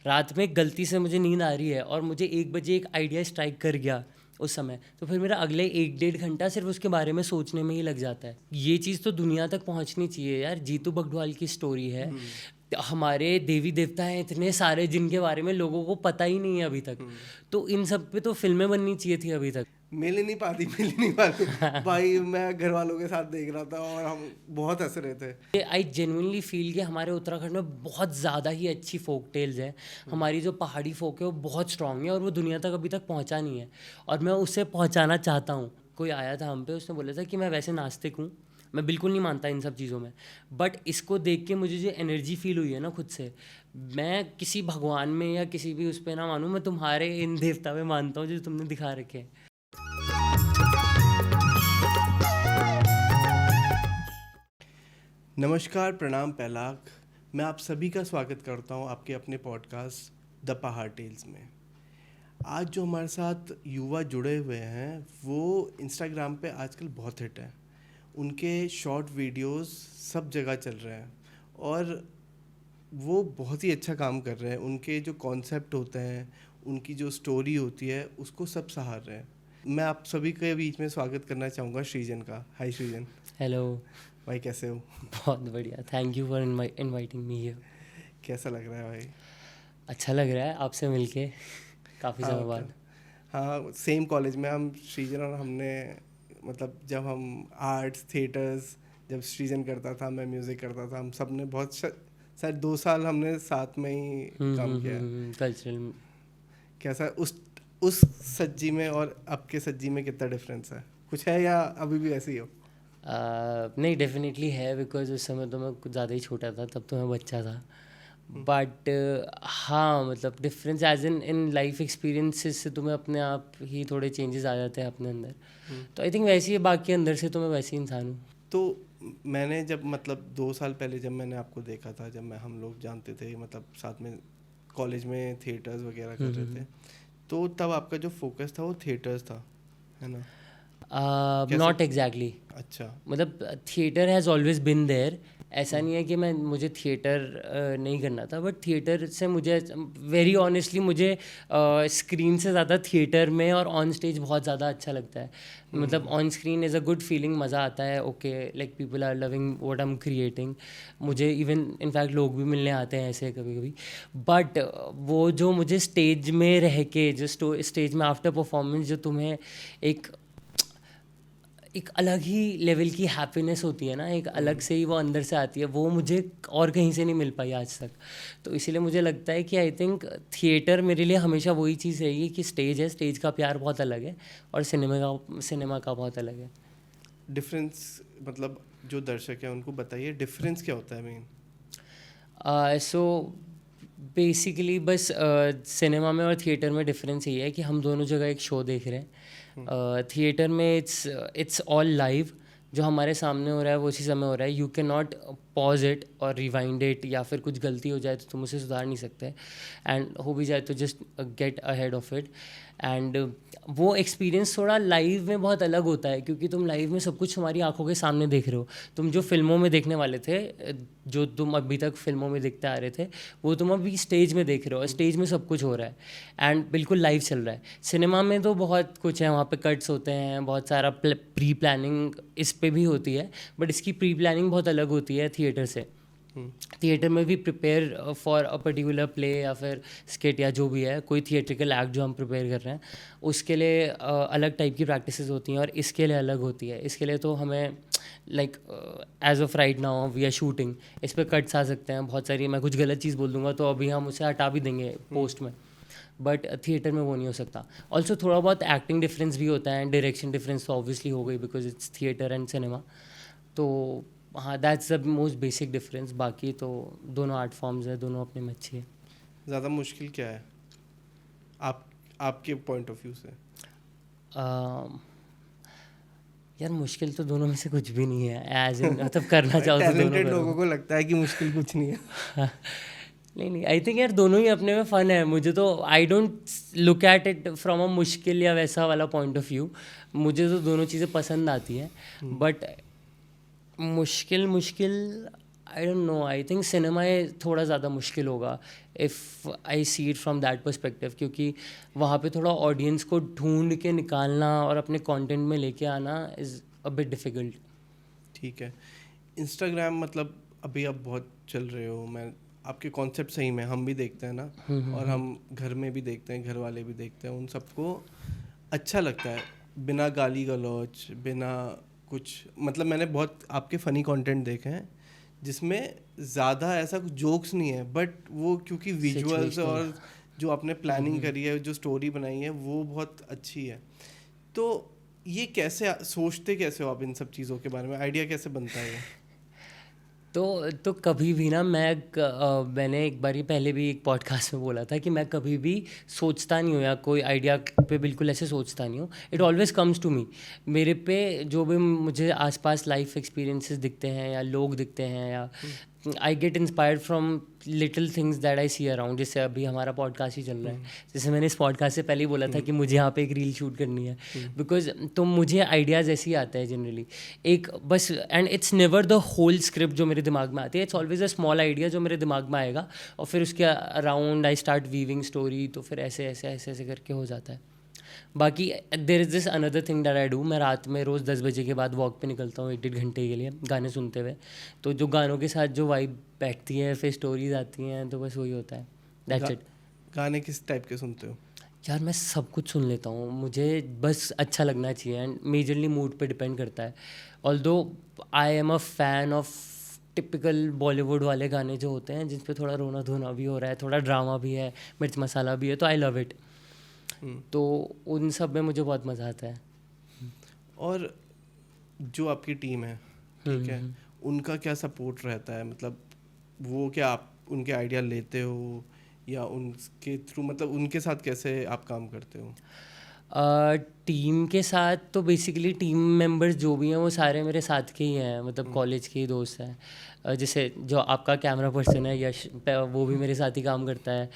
रात में गलती से मुझे नींद आ रही है और मुझे 1 बजे एक आइडिया स्ट्राइक कर गया उस समय, तो फिर मेरा अगले 1 डेढ़ घंटा सिर्फ उसके बारे में सोचने में ही लग जाता है। ये चीज़ तो दुनिया तक पहुंचनी चाहिए यार। जीतू बगडवाल की स्टोरी है, हमारे देवी देवता हैं इतने सारे जिनके बारे में लोगों को पता ही नहीं है अभी तक, तो इन सब पे तो फिल्में बननी चाहिए थी अभी तक। मिल ही नहीं पाती भाई। मैं घर वालों के साथ देख रहा था और हम बहुत हंस रहे थे। आई जेन्युइनली फील कि हमारे उत्तराखंड में बहुत ज़्यादा ही अच्छी फोक टेल्स हैं। हमारी जो पहाड़ी फोक है वो बहुत स्ट्रांग है और वो दुनिया तक अभी तक पहुंचा नहीं है, और मैं उसे पहुंचाना चाहता हूँ। कोई आया था हम पे, उसने बोला था कि मैं वैसे नास्तिक हूँ, मैं बिल्कुल नहीं मानता इन सब चीज़ों में, बट इसको देख के मुझे जो एनर्जी फील हुई है ना खुद से, मैं किसी भगवान में या किसी भी उस पर ना मानूँ, मैं तुम्हारे इन देवता में मानता हूँ जो तुमने दिखा रखे हैं। नमस्कार, प्रणाम, पैलाक। मैं आप सभी का स्वागत करता हूं आपके अपने पॉडकास्ट द पहाड़ टेल्स में। आज जो हमारे साथ युवा जुड़े हुए हैं वो इंस्टाग्राम पे आजकल बहुत हिट हैं। उनके शॉर्ट वीडियोस सब जगह चल रहे हैं और वो बहुत ही अच्छा काम कर रहे हैं। उनके जो कॉन्सेप्ट होते हैं, उनकी जो स्टोरी होती है, उसको सब सहार रहे हैं। मैं आप सभी के बीच में स्वागत करना चाहूँगा सृजन का। हाय सृजन। हेलो भाई, कैसे हो? बहुत बढ़िया, thank you for inviting me here. कैसा लग रहा है भाई? अच्छा लग रहा है आपसे मिलके काफ़ी समय बाद। हाँ, सेम कॉलेज में हम सृजन और हमने, मतलब जब हम आर्ट्स थिएटर्स, जब सृजन करता था मैं म्यूज़िक करता था, हम सब ने बहुत शायद 2 साल हमने साथ में ही काम किया है। कल्चरल। कैसा उस सज्जी में और अब के सज्जी में कितना डिफरेंस है? कुछ है या अभी भी ऐसे ही हो? नहीं, डेफिनेटली है, बिकॉज उस समय तो मैं कुछ ज़्यादा ही छोटा था, तब तो मैं बच्चा था। बट हाँ, मतलब difference as in life experiences से तुम्हें अपने आप ही थोड़े चेंजेस आ जाते हैं अपने अंदर। तो आई थिंक वैसे ही बाकी अंदर से तो मैं वैसे ही इंसान हूँ। तो मैंने जब, मतलब 2 साल पहले जब मैंने आपको देखा था, जब हम लोग जानते थे, मतलब साथ में कॉलेज में थिएटर्स वगैरह कर रहे थे, तो तब आपका जो फोकस था वो थिएटर्स था, है ना? Not exactly. अच्छा। मतलब theatre has always been there. ऐसा नहीं है कि मुझे थिएटर नहीं करना था, बट थिएटर से मुझे वेरी ऑनेस्टली मुझे स्क्रीन से ज़्यादा थिएटर में और ऑन स्टेज बहुत ज़्यादा अच्छा लगता है। मतलब on screen is a good feeling, मज़ा आता है। Okay, like people are loving what I am creating. मुझे इवन इनफैक्ट लोग भी मिलने आते हैं ऐसे कभी कभी। बट वो जो मुझे स्टेज में रह के, जो स्टेज में आफ्टर परफॉर्मेंस जो तुम्हें एक अलग ही लेवल की हैप्पीनेस होती है ना, एक अलग से ही वो अंदर से आती है, वो मुझे और कहीं से नहीं मिल पाई आज तक। तो इसीलिए मुझे लगता है कि आई थिंक थिएटर मेरे लिए हमेशा वही चीज़ रहेगी कि स्टेज है, स्टेज का प्यार बहुत अलग है और सिनेमा का बहुत अलग है। डिफरेंस, मतलब जो दर्शक हैं उनको बताइए डिफरेंस क्या होता है मेन? सो बेसिकली बस सिनेमा में और थिएटर में डिफरेंस यही है कि हम दोनों जगह एक शो देख रहे हैं। थिएटर में इट्स ऑल लाइव, जो हमारे सामने हो रहा है वो उसी समय हो रहा है। You can not pause it और रिवाइंड इट, या फिर कुछ गलती हो जाए तो तुम उसे सुधार नहीं सकते, एंड हो भी जाए तो just get ahead of it. And वो एक्सपीरियंस थोड़ा लाइव में बहुत अलग होता है, क्योंकि तुम लाइव में सब कुछ हमारी आंखों के सामने देख रहे हो। तुम जो फिल्मों में देखने वाले थे, जो तुम अभी तक फिल्मों में देखते आ रहे थे, वो तुम अभी स्टेज में देख रहे हो, और स्टेज में सब कुछ हो रहा है एंड बिल्कुल लाइव चल रहा है। सिनेमा में तो बहुत कुछ है, वहाँ पे कट्स होते हैं, बहुत सारा प्री प्लानिंग इस पे भी होती है, बट इसकी प्री प्लानिंग बहुत अलग होती है थिएटर से। थिएटर में भी prepare for a particular play या फिर स्किट या जो भी है, कोई थिएट्रिकल एक्ट जो हम प्रिपेयर कर रहे हैं, उसके लिए अलग टाइप की प्रैक्टिसेस होती हैं और इसके लिए अलग होती है। इसके लिए तो हमें like as of right now we are shooting, इस पर कट्स आ सकते हैं बहुत सारी। मैं कुछ गलत चीज़ बोल दूंगा तो अभी हम उसे हटा भी देंगे पोस्ट में, बट थिएटर में वो नहीं हो सकता। ऑल्सो थोड़ा बहुत एक्टिंग डिफरेंस भी होता है एंड डायरेक्शन डिफरेंस तो ऑब्वियसली हो गई, because it's theatre and cinema. तो हाँ, that's the most basic difference. बाकी तो दोनों आर्ट फॉर्म्स है, दोनों अपने में अच्छी है। ज़्यादा मुश्किल क्या है आपके पॉइंट ऑफ व्यू से? यार मुश्किल तो दोनों में से कुछ भी नहीं है, एज इन मतलब करना चाहो तो दोनों टैलेंटेड करो। लोगों को लगता है कि मुश्किल कुछ नहीं है। नहीं, आई थिंक यार दोनों ही अपने में फ़न है। मुझे तो I don't look at it from a मुश्किल या वैसा वाला पॉइंट ऑफ व्यू। मुझे तो दोनों चीज़ें पसंद आती हैं, बट मुश्किल I don't know, I think cinema थोड़ा ज़्यादा मुश्किल होगा। If I see it from that perspective, क्योंकि वहाँ पे थोड़ा ऑडियंस को ढूंढ के निकालना और अपने कंटेंट में लेके आना इज़ अ बिट डिफ़िकल्ट। ठीक है। इंस्टाग्राम मतलब अभी आप बहुत चल रहे हो, मैं आपके कॉन्सेप्ट सही में हम भी देखते हैं ना, और हम घर में भी देखते हैं, घर वाले भी देखते हैं, उन सबको अच्छा लगता है, बिना गाली गलौज, बिना कुछ, मतलब मैंने बहुत आपके फ़नी कंटेंट देखे हैं जिसमें ज़्यादा ऐसा कुछ जोक्स नहीं है, बट वो क्योंकि विजुअल्स सिचुएशनल। और जो आपने प्लानिंग करी है, जो स्टोरी बनाई है, वो बहुत अच्छी है। तो ये कैसे सोचते कैसे हो आप इन सब चीज़ों के बारे में, आइडिया कैसे बनता है ये? तो कभी भी ना मैंने एक बारी पहले भी एक पॉडकास्ट में बोला था कि मैं कभी भी सोचता नहीं हूँ या कोई आइडिया पे बिल्कुल ऐसे सोचता नहीं हूँ। It always comes to me. मेरे पे जो भी मुझे आसपास लाइफ एक्सपीरियंसेस दिखते हैं या लोग दिखते हैं, या I get inspired from little things that I see around. जैसे अभी हमारा पॉडकास्ट ही चल रहा है, जैसे मैंने इस पॉडकास्ट से पहले ही बोला था कि मुझे यहाँ पे एक रील शूट करनी है, बिकॉज तो मुझे आइडियाज़ ऐसे ही आते हैं जनरली, एक बस। And it's never the whole script जो मेरे दिमाग में आती है, it's always a small idea जो मेरे दिमाग में आएगा, और फिर उसके around I start weaving story, तो फिर ऐसे ऐसे ऐसे ऐसे करके हो जाता है। बाकी देर is this another thing that I do, मैं रात में रोज़ 10 बजे के बाद वॉक पे निकलता हूँ 1-1.5 घंटे के लिए गाने सुनते हुए। तो जो गानों के साथ जो वाइब बैठती है, फिर स्टोरीज आती हैं, तो बस वही होता है, दैट्स इट। गाने किस टाइप के सुनते हो? यार मैं सब कुछ सुन लेता हूँ, मुझे बस अच्छा लगना चाहिए, एंड मेजरली मूड पे डिपेंड करता है। Although I am a fan of typical Bollywood वाले गाने जो होते हैं जिस पे थोड़ा रोना धोना भी हो रहा है, थोड़ा ड्रामा भी है, मिर्च मसाला भी है, तो आई लव इट। तो उन सब में मुझे बहुत मज़ा आता है। और जो आपकी टीम है, ठीक है, उनका क्या सपोर्ट रहता है? मतलब वो क्या आप उनके आइडिया लेते हो या उनके थ्रू, मतलब उनके साथ कैसे आप काम करते हो? टीम के साथ तो बेसिकली टीम मेंबर्स जो भी हैं वो सारे मेरे साथ के ही हैं, मतलब कॉलेज के ही दोस्त हैं। जैसे जो आपका कैमरा पर्सन है यश, वो भी मेरे साथ ही काम करता है।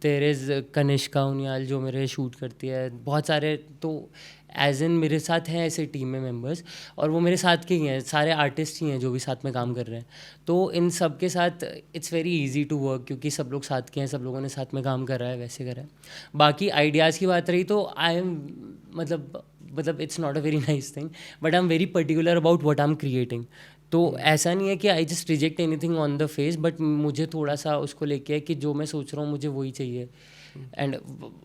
देयर इज़ कनिष्का उनियाल जो मेरे शूट करती है, बहुत सारे। तो एज इन मेरे साथ हैं ऐसे टीम में मेंबर्स, और वो मेरे साथ के ही हैं, सारे आर्टिस्ट ही हैं जो भी साथ में काम कर रहे हैं। तो इन सब के साथ it's very easy to work, क्योंकि सब लोग साथ के हैं, सब लोगों ने साथ में काम करा है, वैसे करा है। बाकी आइडियाज़ की बात रही तो आई एम मतलब it's not a very nice thing, but I am very particular about what I am creating. तो ऐसा नहीं है कि I just reject anything on the face, but मुझे थोड़ा सा उसको लेके है कि जो मैं सोच रहा हूँ मुझे वही चाहिए। एंड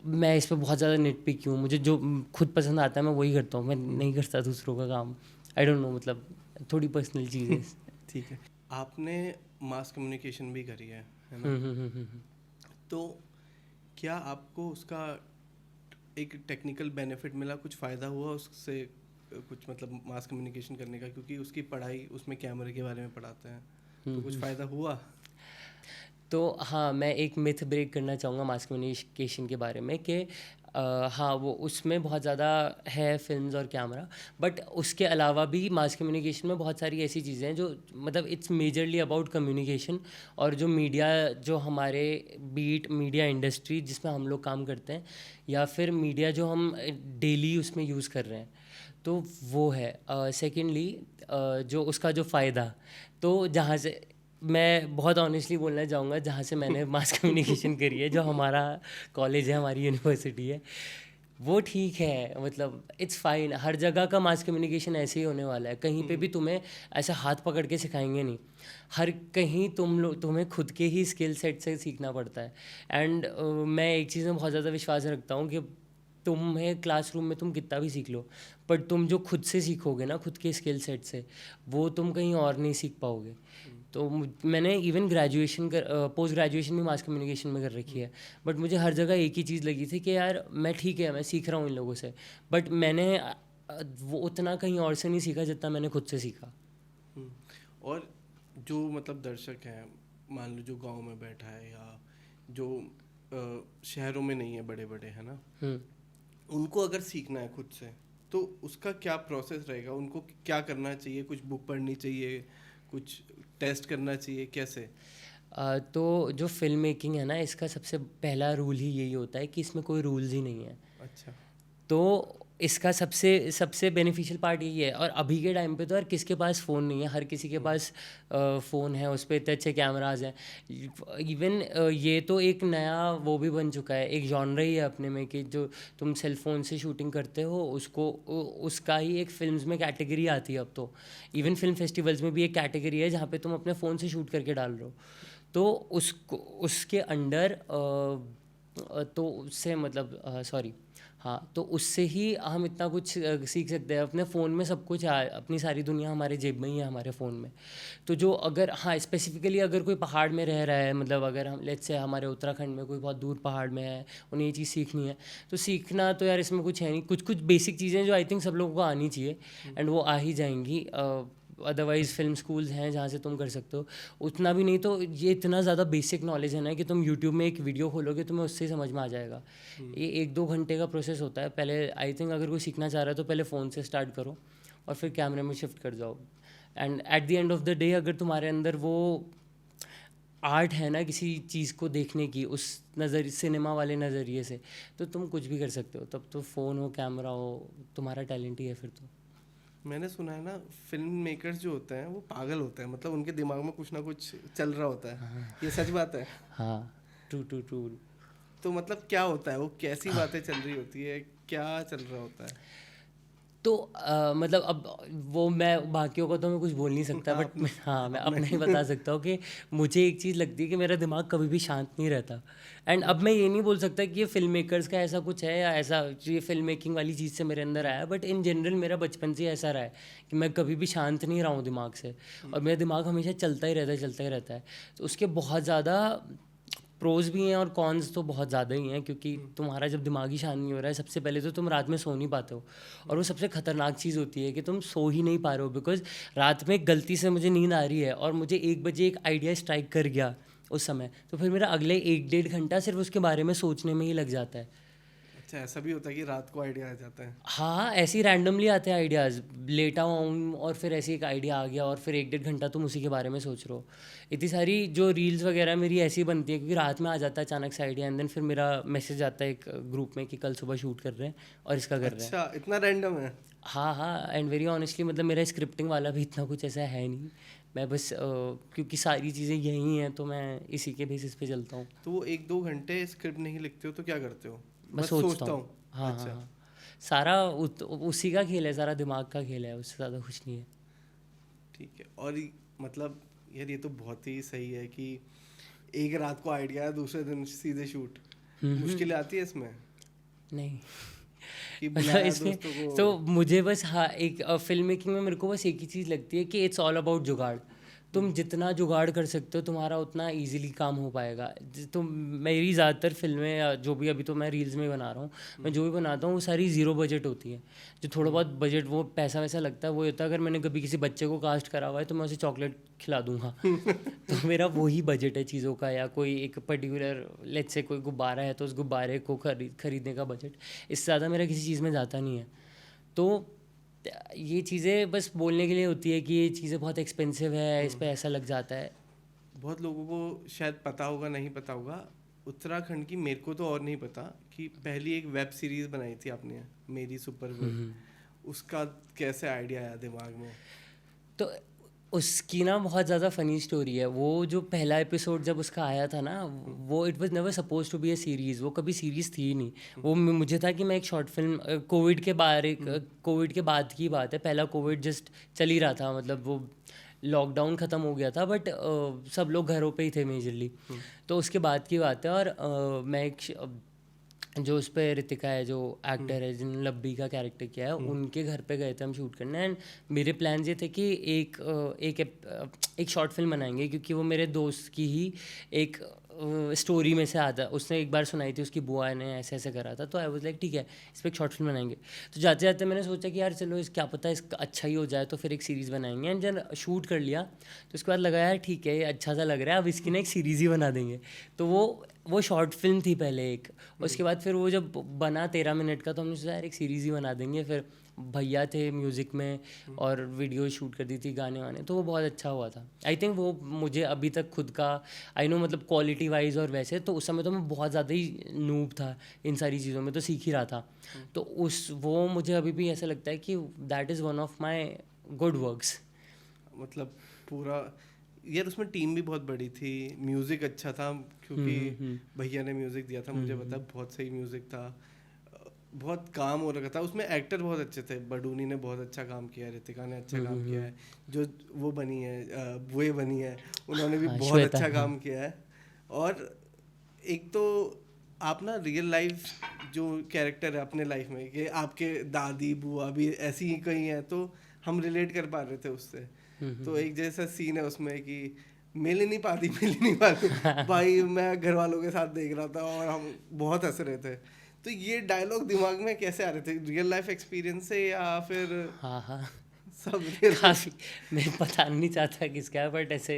मैं इस पर बहुत ज़्यादा निट पिकी हूँ, मुझे जो खुद पसंद आता है मैं वही करता हूँ, मैं नहीं करता दूसरों का काम। आई डोंट नो, मतलब थोड़ी पर्सनल चीज़ें। ठीक है। आपने मास कम्युनिकेशन भी करी है ना? तो क्या आपको उसका एक टेक्निकल बेनिफिट मिला, कुछ फ़ायदा हुआ उससे, कुछ मतलब मास कम्युनिकेशन करने का? क्योंकि उसकी पढ़ाई, उसमें कैमरे के बारे में पढ़ाते हैं, तो कुछ फ़ायदा हुआ? तो हाँ, मैं एक मिथ ब्रेक करना चाहूँगा मास कम्युनिकेशन के बारे में कि हाँ, वो उसमें बहुत ज़्यादा है फिल्म्स और कैमरा, बट उसके अलावा भी मास कम्युनिकेशन में बहुत सारी ऐसी चीज़ें हैं जो मतलब इट्स मेजरली अबाउट कम्युनिकेशन। और जो मीडिया, जो हमारे बीट मीडिया इंडस्ट्री जिसमें हम लोग काम करते हैं, या फिर मीडिया जो हम डेली उसमें यूज़ कर रहे हैं, तो वो है। सेकेंडली जो उसका जो फ़ायदा, तो जहाँ से मैं बहुत ऑनेस्टली बोलना चाहूँगा, जहाँ से मैंने मास कम्युनिकेशन करी है, जो हमारा कॉलेज है, हमारी यूनिवर्सिटी है, वो ठीक है, मतलब इट्स फाइन। हर जगह का मास कम्युनिकेशन ऐसे ही होने वाला है, कहीं पे भी तुम्हें ऐसा हाथ पकड़ के सिखाएंगे नहीं। हर कहीं तुम्हें खुद के ही स्किल सेट से सीखना पड़ता है। एंड मैं एक चीज़ में बहुत ज़्यादा विश्वास रखता हूँ कि तुम्हें क्लासरूम में तुम कितना भी सीख लो, पर तुम जो खुद से सीखोगे ना, खुद के स्किल सेट से, वो तुम कहीं और नहीं सीख पाओगे। तो मैंने इवन ग्रेजुएशन पोस्ट ग्रेजुएशन भी मास कम्युनिकेशन में कर रखी है, बट मुझे हर जगह एक ही चीज़ लगी थी कि यार मैं ठीक है, मैं सीख रहा हूँ इन लोगों से, बट मैंने वो उतना कहीं और से नहीं सीखा जितना मैंने खुद से सीखा। और जो मतलब दर्शक हैं, मान लो जो गांव में बैठा है या जो शहरों में नहीं है, बड़े बड़े है ना, उनको अगर सीखना है खुद से, तो उसका क्या प्रोसेस रहेगा? उनको क्या करना चाहिए? कुछ बुक पढ़नी चाहिए, कुछ टेस्ट करना चाहिए, कैसे? तो जो फिल्म मेकिंग है ना, इसका सबसे पहला रूल ही यही होता है कि इसमें कोई रूल्स ही नहीं है। अच्छा। तो इसका सबसे सबसे बेनिफिशियल पार्ट यही है। और अभी के टाइम पे तो यार किसके पास फ़ोन नहीं है, हर किसी के पास फ़ोन है, उस पर इतने अच्छे कैमराज हैं। इवन ये तो एक नया वो भी बन चुका है, एक जॉनर ही है अपने में, कि जो तुम सेल फोन से शूटिंग करते हो उसको उसका ही एक फिल्म्स में कैटेगरी आती है अब तो। इवन फिल्म फेस्टिवल्स में भी एक कैटेगरी है जहाँ पे तुम अपने फ़ोन से शूट करके डाल रहे हो। तो उसको उसके अंडर तो उससे मतलब सॉरी, हाँ, तो उससे ही हम इतना कुछ सीख सकते हैं। अपने फ़ोन में सब कुछ है, अपनी सारी दुनिया हमारे जेब में ही है, हमारे फ़ोन में। तो जो अगर हाँ स्पेसिफिकली अगर कोई पहाड़ में रह रहा है, मतलब अगर हम लेट्स से हमारे उत्तराखंड में कोई बहुत दूर पहाड़ में है, उन्हें ये चीज़ सीखनी है, तो सीखना तो यार इसमें कुछ है नहीं। कुछ कुछ बेसिक चीज़ें जो आई थिंक सब लोगों को आनी चाहिए, एंड वो आ ही जाएंगी। अदरवाइज़ फिल्म स्कूल्स हैं जहाँ से तुम कर सकते हो। उतना भी नहीं तो ये इतना ज़्यादा बेसिक नॉलेज है ना कि तुम यूट्यूब में एक वीडियो खोलोगे तुम्हें उससे ही समझ में आ जाएगा। ये 1-2 घंटे का प्रोसेस होता है। पहले आई थिंक अगर कोई सीखना चाह रहा है तो पहले फ़ोन से स्टार्ट करो और फिर कैमरे में शिफ्ट कर जाओ। And at the end of the day अगर तुम्हारे अंदर वो आर्ट है ना किसी चीज़ को देखने की, उस नज़र सिनेमा वाले नज़रिए से, तो तुम कुछ भी कर सकते हो। तब तो फ़ोन हो, कैमरा हो, तुम्हारा टैलेंट ही है फिर तो। मैंने सुना है ना, फिल्म मेकर्स जो होते हैं वो पागल होते हैं, मतलब उनके दिमाग में कुछ ना कुछ चल रहा होता है। ये सच बात है? हाँ, ट्रू ट्रू ट्रू। तो मतलब क्या होता है, वो कैसी बातें चल रही होती है, क्या चल रहा होता है? तो मतलब अब वो मैं बाकियों को तो मैं कुछ बोल नहीं सकता, हाँ, बट हाँ मैं अपना ही बता सकता हूँ कि मुझे एक चीज़ लगती है कि मेरा दिमाग कभी भी शांत नहीं रहता। एंड अब मैं ये नहीं बोल सकता कि ये फिल्म मेकर्स का ऐसा कुछ है या ऐसा ये फिल्म मेकिंग वाली चीज़ से मेरे अंदर आया, बट इन जनरल मेरा बचपन से ऐसा रहा है कि मैं कभी भी शांत नहीं रहा हूँ दिमाग से, और मेरा दिमाग हमेशा चलता ही रहता है, चलता ही रहता है। तो उसके बहुत ज़्यादा प्रोज भी हैं और कॉन्स तो बहुत ज़्यादा ही हैं, क्योंकि तुम्हारा जब दिमाग ही शांत नहीं हो रहा है, सबसे पहले तो तुम रात में सो नहीं पाते हो, और वो सबसे ख़तरनाक चीज़ होती है कि तुम सो ही नहीं पा रहे हो। बिकॉज रात में गलती से मुझे नींद आ रही है और मुझे 1 बजे एक आइडिया स्ट्राइक कर गया उस समय, तो फिर मेरा अगले 1-1.5 घंटा सिर्फ उसके बारे में सोचने में ही लग जाता है। अच्छा, ऐसा भी होता है कि रात को आइडिया आ जाता है? हाँ, ऐसे ही रैंडमली आते हैं आइडियाज़, लेटा हूँ और फिर ऐसे एक आइडिया आ गया और फिर 1-1.5 घंटा तुम उसी के बारे में सोच रहे हो। इतनी सारी जो रील्स वगैरह मेरी ऐसी बनती है क्योंकि रात में आ जाता है अचानक से आइडिया, एंड देन फिर मेरा मैसेज आता है एक ग्रुप में कि कल सुबह शूट कर रहे हैं और इसका कर रहे हैं। अच्छा, इतना रैंडम है? हाँ हाँ, एंड वेरी ऑनेस्टली मतलब मेरा स्क्रिप्टिंग वाला भी इतना कुछ ऐसा है नहीं। मैं बस क्योंकि सारी चीज़ें यही हैं तो मैं इसी के बेसिस पे चलता हूँ। तो वो 1-2 घंटे स्क्रिप्ट नहीं लिखते हो तो क्या करते हो? बस बस सोचता सोचता हूँ। हूँ? हाँ हाँ अच्छा, हाँ, सारा उसी का खेल है, सारा दिमाग का खेल है, उससे ज़्यादा कुछ नहीं है। ठीक है। और मतलब यार ये तो बहुत ही सही है कि एक रात को आइडिया है, दूसरे दिन सीधे शूट। मुश्किलें आती है इसमें नहीं कि मतलब बुलाया इसमें दोस्तों को? तो मुझे बस हाँ एक फिल्म मेकिंग में मेरे को बस एक ही चीज़ लगती है कि इट्स ऑल अबाउट जुगाड़। तुम जितना जुगाड़ कर सकते हो तुम्हारा उतना इजीली काम हो पाएगा। तो मेरी ज़्यादातर फिल्में या जो भी अभी तो मैं रील्स में ही बना रहा हूँ, मैं जो भी बनाता हूँ वो सारी ज़ीरो बजट होती है। जो थोड़ा बहुत बजट वो पैसा वैसा लगता है वो होता है अगर मैंने कभी किसी बच्चे को कास्ट करा हुआ है तो मैं उसे चॉकलेट खिला दूंगा तो मेरा वही बजट है चीज़ों का, या कोई एक पर्टिकुलर लेट्स से कोई गुब्बारा है तो उस गुब्बारे को खरीदने का बजट, इससे ज़्यादा मेरा किसी चीज़ में जाता नहीं है। तो ये चीज़ें बस बोलने के लिए होती है कि ये चीज़ें बहुत एक्सपेंसिव है, इस पे ऐसा लग जाता है। बहुत लोगों को शायद पता होगा, नहीं पता होगा, उत्तराखंड की, मेरे को तो और नहीं पता, कि पहली एक वेब सीरीज बनाई थी आपने, मेरी सुपर गुड। उसका कैसे आइडिया आया दिमाग में? तो उसकी ना बहुत ज़्यादा फ़नी स्टोरी है। वो जो पहला एपिसोड जब उसका आया था ना, वो it was never suppose to be a series, वो कभी सीरीज़ थी ही नहीं। वो मुझे था कि मैं एक शॉर्ट फिल्म कोविड के बाद की बात है, पहला कोविड जस्ट चल ही रहा था, मतलब वो लॉकडाउन ख़त्म हो गया था, बट सब लोग घरों पे ही थे मेजरली। तो उसके बाद की बात है, और मैं एक जो उस पर ऋतिका है जो एक्टर है जिन लब्बी का कैरेक्टर किया है, उनके घर पे गए थे हम शूट करने। एंड मेरे प्लान ये थे कि एक शॉर्ट फिल्म बनाएंगे, क्योंकि वो मेरे दोस्त की ही एक स्टोरी में से आता, उसने एक बार सुनाई थी, उसकी बुआ ने ऐसे ऐसे करा था, तो आई वाज लाइक ठीक है इस पर एक शॉर्ट फिल्म बनाएंगे। तो जाते जाते मैंने सोचा कि यार चलो क्या पता इसका अच्छा ही हो जाए, तो फिर एक सीरीज़ बनाएंगे। एंड जब शूट कर लिया तो उसके बाद लगा यार ठीक है ये अच्छा सा लग रहा है, अब इसकी ना एक सीरीज़ ही बना देंगे। तो वो वो शॉर्ट फिल्म थी पहले एक, उसके बाद फिर वो जब बना 13 मिनट का तो हमने सोचा यार एक सीरीज़ ही बना देंगे। फिर भैया थे म्यूज़िक में और वीडियो शूट कर दी थी, गाने वाने, तो वो बहुत अच्छा हुआ था। आई थिंक वो मुझे अभी तक खुद का आई नो मतलब क्वालिटी वाइज और वैसे तो उस समय तो मैं बहुत ज़्यादा ही नूब था इन सारी चीज़ों में, तो सीख ही रहा था। तो उस वो मुझे अभी भी ऐसा लगता है कि that is one of my good works. मतलब पूरा यार उसमें टीम भी बहुत बड़ी थी, म्यूज़िक अच्छा था क्योंकि भैया ने म्यूज़िक दिया था, मुझे पता बहुत सही म्यूज़िक था, बहुत काम हो रखा था उसमें, एक्टर बहुत अच्छे थे, बडूनी ने बहुत अच्छा काम किया है, रितिका ने अच्छा काम किया है, जो वो बनी है वो बनी है उन्होंने भी हाँ, बहुत श्वेता, अच्छा हाँ। काम किया है। और एक तो आप ना रियल लाइफ जो कैरेक्टर है अपने लाइफ में कि आपके दादी बुआ भी ऐसी ही कहीं है, तो हम रिलेट कर पा रहे थे उससे। तो एक जैसा सीन है उसमें कि मिल ही नहीं पाती भाई, मैं घर वालों के साथ देख रहा था और हम बहुत हंस रहे थे। तो ये डायलॉग दिमाग में कैसे आ रहे थे, रियल लाइफ एक्सपीरियंस से या फिर हाँ हाँ सब रियल लाइफ? काफ़ी, मैं पता नहीं चाहता किसका है बट ऐसे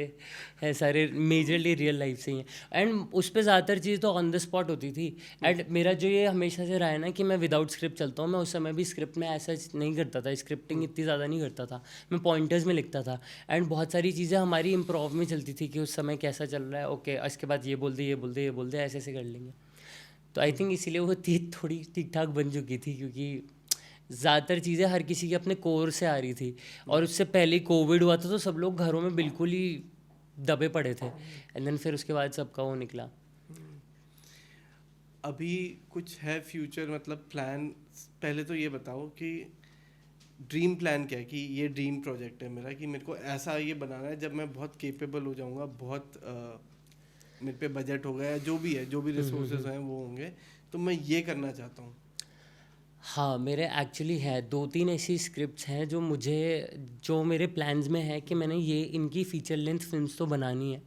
है सारे मेजरली रियल लाइफ से ही हैं। एंड उस पर ज़्यादातर चीज़ तो ऑन द स्पॉट होती थी। एंड मेरा जो ये हमेशा से रहा है ना कि मैं विदाउट स्क्रिप्ट चलता हूँ, मैं उस समय भी स्क्रिप्ट में ऐसा नहीं करता था, स्क्रिप्टिंग इतनी ज़्यादा नहीं करता था, मैं पॉइंटर्स में लिखता था। एंड बहुत सारी चीज़ें हमारी इम्प्रोव में चलती थी कि उस समय कैसा चल रहा है, ओके इसके बाद ये बोल दे ये बोल दे ये बोल दे, ऐसे ऐसे कर लेंगे। तो आई थिंक इसीलिए वो थोड़ी ठीक ठाक बन चुकी थी, क्योंकि ज़्यादातर चीज़ें हर किसी के अपने कोर से आ रही थी। और उससे पहले कोविड हुआ था तो सब लोग घरों में बिल्कुल ही दबे पड़े थे, एंड देन फिर उसके बाद सबका वो निकला। अभी कुछ है फ्यूचर मतलब प्लान? पहले तो ये बताओ कि ड्रीम प्लान क्या है, कि ये ड्रीम प्रोजेक्ट है मेरा कि मेरे को ऐसा ये बनाना है जब मैं बहुत केपेबल हो जाऊंगा, बहुत मेरे पे बजट होगा या जो भी है, जो भी रिसोर्सेज हैं वो होंगे, तो मैं ये करना चाहता हूँ। हाँ, मेरे एक्चुअली है 2-3 ऐसी स्क्रिप्ट्स हैं जो मेरे प्लान्स में है कि मैंने ये इनकी फ़ीचर लेंथ फिल्म्स तो बनानी है,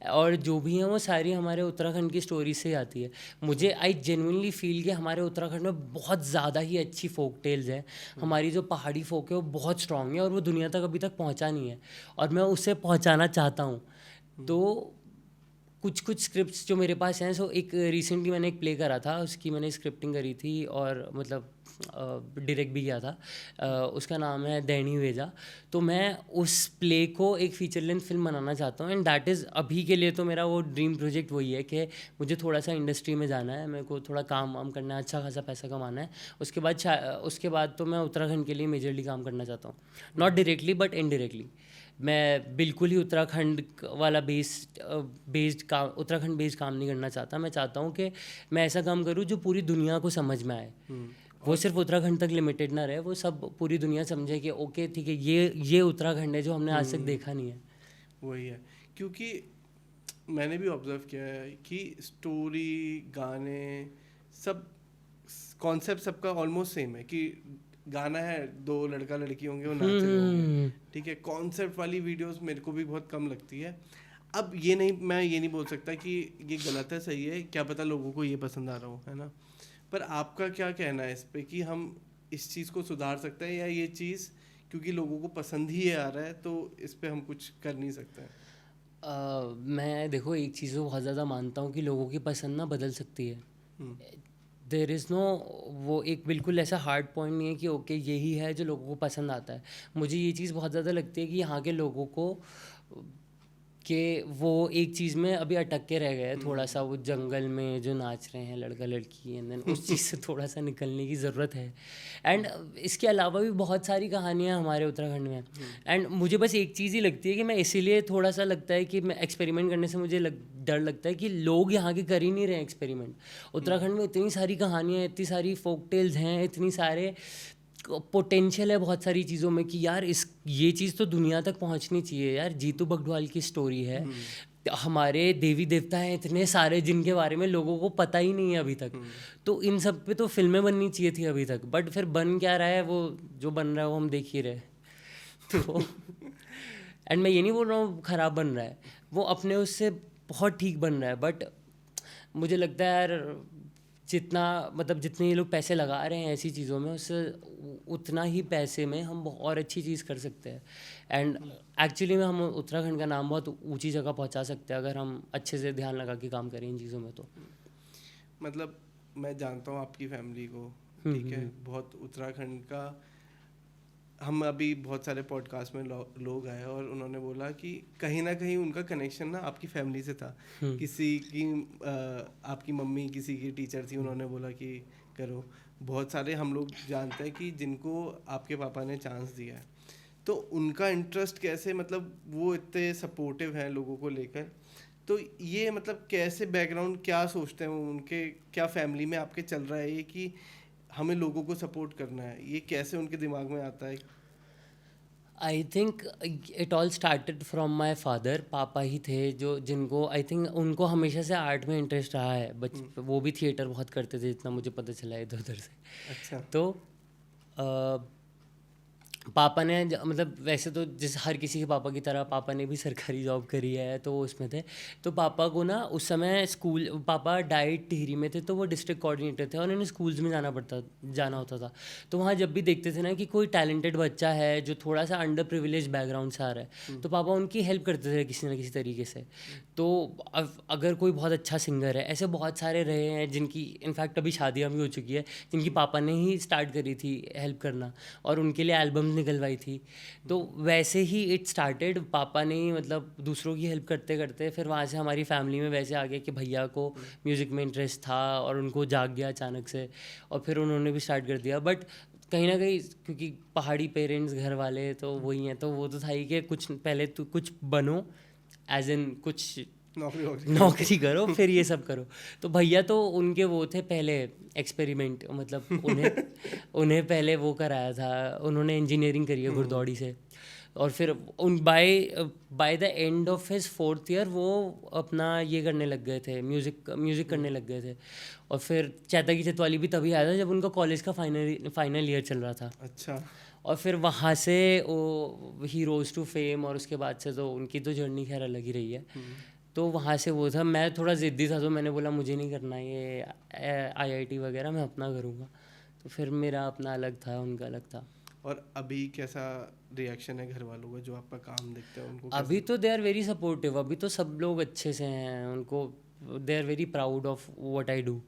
और जो भी हैं वो सारी हमारे उत्तराखंड की स्टोरी से ही आती है। मुझे आई जेन्युइनली फील कि हमारे उत्तराखंड में बहुत ज़्यादा ही अच्छी फोक टेल्स हैं। हमारी जो पहाड़ी फोक है वो बहुत स्ट्रॉन्ग है और वो दुनिया तक अभी तक पहुँचा नहीं है, और मैं उसे पहुँचाना चाहता हूँ। तो कुछ स्क्रिप्ट्स जो मेरे पास हैं, सो एक रिसेंटली मैंने एक प्ले करा था, उसकी मैंने स्क्रिप्टिंग करी थी और मतलब डायरेक्ट भी किया था। उसका नाम है दैनी वेजा। तो मैं उस प्ले को एक फ़ीचर लेंथ फिल्म बनाना चाहता हूँ, एंड दैट इज़ अभी के लिए तो मेरा वो ड्रीम प्रोजेक्ट वही है कि मुझे थोड़ा सा इंडस्ट्री में जाना है, मेरे को थोड़ा काम वाम करना है, अच्छा खासा पैसा कमाना है। उसके बाद तो मैं उत्तराखंड के लिए मेजरली काम करना चाहता हूँ, नॉट डायरेक्टली बट इनडायरेक्टली। मैं बिल्कुल ही उत्तराखंड वाला उत्तराखंड बेस्ड काम नहीं करना चाहता। मैं चाहता हूँ कि मैं ऐसा काम करूँ जो पूरी दुनिया को समझ में आए। वो सिर्फ उत्तराखंड तक लिमिटेड ना रहे, वो सब पूरी दुनिया समझे कि ओके ठीक है, ये उत्तराखंड है जो हमने आज तक देखा नहीं है। वही है, क्योंकि मैंने भी ऑब्जर्व किया है कि स्टोरी, गाने, सब कॉन्सेप्ट सबका ऑलमोस्ट सेम है कि गाना है, दो लड़का लड़की होंगे वो नाच रहे होंगे, ठीक है। कॉन्सेप्ट वाली वीडियोस मेरे को भी बहुत कम लगती है। अब मैं ये नहीं बोल सकता कि ये गलत है सही है, क्या पता लोगों को ये पसंद आ रहा हो, है ना। पर आपका क्या कहना है इस पे कि हम इस चीज़ को सुधार सकते हैं, या ये चीज़ क्योंकि लोगों को पसंद ही आ रहा है तो इस पे हम कुछ कर नहीं सकते हैं? मैं देखो एक चीज़ को बहुत ज़्यादा मानता हूँ कि लोगों की पसंद ना बदल सकती है। देर इज़ नो वो एक बिल्कुल ऐसा हार्ड पॉइंट नहीं है कि ओके यही है जो लोगों को पसंद आता है। मुझे ये चीज़ बहुत ज़्यादा लगती है कि यहाँ के लोगों को कि वो एक चीज़ में अभी अटक के रह गए हैं थोड़ा सा, वो जंगल में जो नाच रहे हैं लड़का लड़की, एंड देन उस चीज़ से थोड़ा सा निकलने की ज़रूरत है। एंड इसके अलावा भी बहुत सारी कहानियाँ हमारे उत्तराखंड में। एंड मुझे बस एक चीज़ ही लगती है कि मैं इसीलिए थोड़ा सा लगता है कि मैं एक्सपेरिमेंट करने से मुझे डर लगता है कि लोग यहाँ के कर ही नहीं रहे एक्सपेरिमेंट। उत्तराखंड में इतनी सारी कहानियाँ, इतनी सारी फोक टेल्स हैं, इतनी सारे पोटेंशियल है बहुत सारी चीज़ों में कि यार ये चीज़ तो दुनिया तक पहुंचनी चाहिए यार। जीतू बगडवाल की स्टोरी है, हमारे देवी देवता हैं इतने सारे जिनके बारे में लोगों को पता ही नहीं है अभी तक। तो इन सब पे तो फिल्में बननी चाहिए थी अभी तक, बट फिर बन क्या रहा है, वो जो बन रहा है वो हम देख ही रहे। तो एंड मैं ये नहीं बोल रहा हूँ ख़राब बन रहा है, वो अपने उससे बहुत ठीक बन रहा है, बट मुझे लगता है यार जितना मतलब जितने ये लोग पैसे लगा रहे हैं ऐसी चीज़ों में, उससे उतना ही पैसे में हम और अच्छी चीज़ कर सकते हैं। एंड एक्चुअली में हम उत्तराखंड का नाम बहुत ऊंची जगह पहुंचा सकते हैं अगर हम अच्छे से ध्यान लगा के काम करें इन चीज़ों में। तो मतलब मैं जानता हूँ आपकी फैमिली को, ठीक है, बहुत उत्तराखंड का। हम अभी बहुत सारे पॉडकास्ट में लोग आए और उन्होंने बोला कि कहीं ना कहीं उनका कनेक्शन ना आपकी फैमिली से था। किसी की आपकी मम्मी किसी की टीचर थी, उन्होंने बोला कि करो। बहुत सारे हम लोग जानते हैं कि जिनको आपके पापा ने चांस दिया है, तो उनका इंटरेस्ट कैसे, मतलब वो इतने सपोर्टिव हैं लोगों को लेकर, तो ये मतलब कैसे बैकग्राउंड क्या सोचते हैं उनके, क्या फैमिली में आपके चल रहा है ये कि हमें लोगों को सपोर्ट करना है, ये कैसे उनके दिमाग में आता है? I think it all started from my father. पापा ही थे जो जिनको आई थिंक उनको हमेशा से आर्ट में इंटरेस्ट रहा है। वो भी थिएटर बहुत करते थे जितना मुझे पता चला है इधर उधर से। अच्छा। तो पापा ने मतलब वैसे तो जिस हर किसी के पापा की तरह पापा ने भी सरकारी जॉब करी है, तो वो उसमें थे। तो पापा को ना उस समय स्कूल, पापा डाइट टिहरी में थे, तो वो डिस्ट्रिक्ट कोऑर्डिनेटर थे और उन्हें स्कूल्स में जाना होता था। तो वहाँ जब भी देखते थे ना कि कोई टैलेंटेड बच्चा है जो थोड़ा सा अंडर प्रिविलेज बैकग्राउंड से आ रहा है, तो पापा उनकी हेल्प करते थे किसी ना किसी तरीके से। तो अगर कोई बहुत अच्छा सिंगर है, ऐसे बहुत सारे रहे हैं जिनकी इनफैक्ट अभी शादियाँ भी हो चुकी है, जिनकी पापा ने ही स्टार्ट करी थी हेल्प करना और उनके लिए एल्बम निकलवाई थी। तो वैसे ही इट स्टार्टेड। पापा ने ही मतलब दूसरों की हेल्प करते करते फिर वहाँ से हमारी फैमिली में वैसे आ गया कि भैया को म्यूज़िक में इंटरेस्ट था और उनको जाग गया अचानक से, और फिर उन्होंने भी स्टार्ट कर दिया। बट कहीं ना कहीं क्योंकि पहाड़ी पेरेंट्स घर वाले तो वही हैं, तो वो तो था ही कि कुछ पहले तो कुछ बनो, एज इन कुछ नौकरी करो फिर ये सब करो। तो भैया तो उनके वो थे पहले एक्सपेरिमेंट, मतलब उन्हें पहले वो कराया था, उन्होंने इंजीनियरिंग करी है गुरदौड़ी से। और फिर उन by the end of his 4th year वो अपना ये करने लग गए थे, म्यूज़िक करने लग गए थे। और फिर चैता की चतवाली भी तभी आया था जब उनका कॉलेज का फाइनल ईयर चल रहा था। अच्छा। और फिर वहाँ से वो ही रोज टू फेम, और उसके बाद से तो उनकी तो जर्नी खैर अलग ही रही है। तो वहाँ से वो था। मैं थोड़ा ज़िद्दी था, तो मैंने बोला मुझे नहीं करना ये IIT वगैरह, मैं अपना करूँगा। तो फिर मेरा अपना अलग था, उनका अलग था। और अभी कैसा रिएक्शन है घर वालों का जो आपका काम देखते हैं उनको? अभी तो दे आर वेरी सपोर्टिव, अभी तो सब लोग अच्छे से हैं, उनको they are very proud of what I do.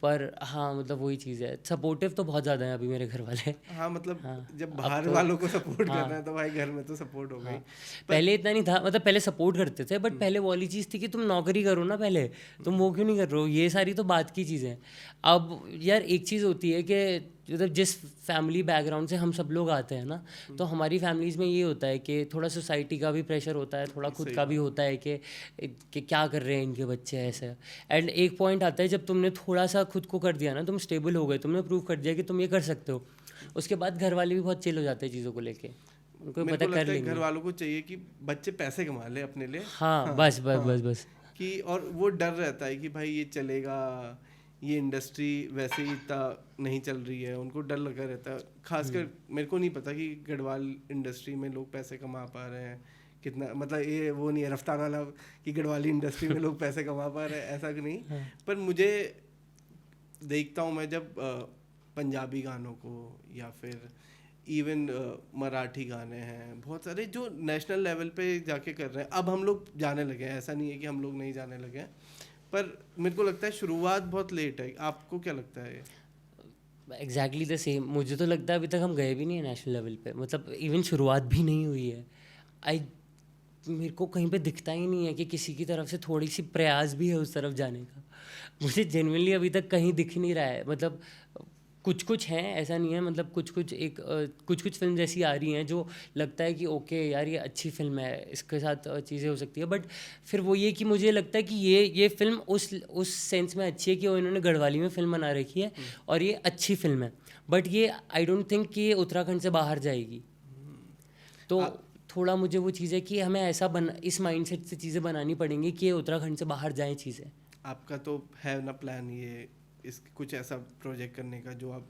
पर हाँ मतलब वही चीज़ है, सपोर्टिव तो बहुत ज़्यादा है अभी मेरे घर वाले। हाँ मतलब हाँ, जब अब बाहर तो वालों को सपोर्ट हाँ करना है तो भाई घर में तो सपोर्ट होगा ही। हाँ। पहले इतना नहीं था, मतलब पहले सपोर्ट करते थे, बट पहले वो वाली चीज़ थी कि तुम नौकरी करो ना पहले, तुम वो क्यों नहीं कर रहे हो, ये सारी तो बात की चीज़ें हैं। अब यार एक चीज़ होती है कि मतलब जिस फैमिली बैकग्राउंड से हम सब लोग आते हैं ना, तो हमारी फैमिलीज़ में ये होता है कि थोड़ा सोसाइटी का भी प्रेशर होता है, थोड़ा खुद सही का भी होता है कि क्या कर रहे हैं इनके बच्चे ऐसे। एंड एक पॉइंट आता है जब तुमने थोड़ा सा खुद को कर दिया ना, तुम स्टेबल हो गए, तुमने प्रूव कर दिया कि तुम ये कर सकते हो, उसके बाद घर वाले भी बहुत चिल हो जाते हैं चीज़ों को लेके, उनको मेरे पता को कर लगता है लेंगे। घर वालों को चाहिए कि बच्चे पैसे कमा ले अपने लिए। हाँ बस बस हाँ, बस बस। कि और वो डर रहता है कि भाई ये चलेगा, ये इंडस्ट्री वैसे ही इतना नहीं चल रही है, उनको डर लगा रहता है। खासकर मेरे को नहीं पता कि गढ़वाल इंडस्ट्री में लोग पैसे कमा पा रहे हैं कितना, मतलब ये वो नहीं है रफ्तार वाला कि गढ़वाली इंडस्ट्री में लोग पैसे कमा पा रहे हैं, ऐसा कि नहीं। पर मुझे देखता हूँ मैं जब पंजाबी गानों को या फिर इवन मराठी गाने हैं बहुत सारे जो नेशनल लेवल पे जाके कर रहे हैं, अब हम लोग जाने लगे हैं, ऐसा नहीं है कि हम लोग नहीं जाने लगे हैं, पर मेरे को लगता है शुरुआत बहुत लेट है। आपको क्या लगता है? एग्जैक्टली द सेम, मुझे तो लगता है अभी तक हम गए भी नहीं है नेशनल लेवल पे, मतलब इवन शुरुआत भी नहीं हुई है। आई मेरे को कहीं पे दिखता ही नहीं है कि किसी की तरफ से थोड़ी सी प्रयास भी है उस तरफ जाने का। मुझे जेन्युइनली अभी तक कहीं दिख नहीं रहा है। मतलब कुछ कुछ हैं, ऐसा नहीं है, मतलब कुछ कुछ फिल्म ऐसी आ रही हैं जो लगता है कि ओके यार ये अच्छी फिल्म है, इसके साथ चीज़ें हो सकती है। बट फिर वो ये कि मुझे लगता है कि ये फिल्म उस सेंस में अच्छी है कि वो इन्होंने गढ़वाली में फिल्म बना रखी है और ये अच्छी फिल्म है। बट ये आई डोंट थिंक कि ये उत्तराखंड से बाहर जाएगी। तो थोड़ा मुझे वो चीज़ है कि हमें ऐसा इस माइंडसेट से चीज़ें बनानी पड़ेंगी कि ये उत्तराखंड से बाहर जाएँ चीज़ें। आपका तो है ना प्लान ये इस कुछ ऐसा प्रोजेक्ट करने का जो आप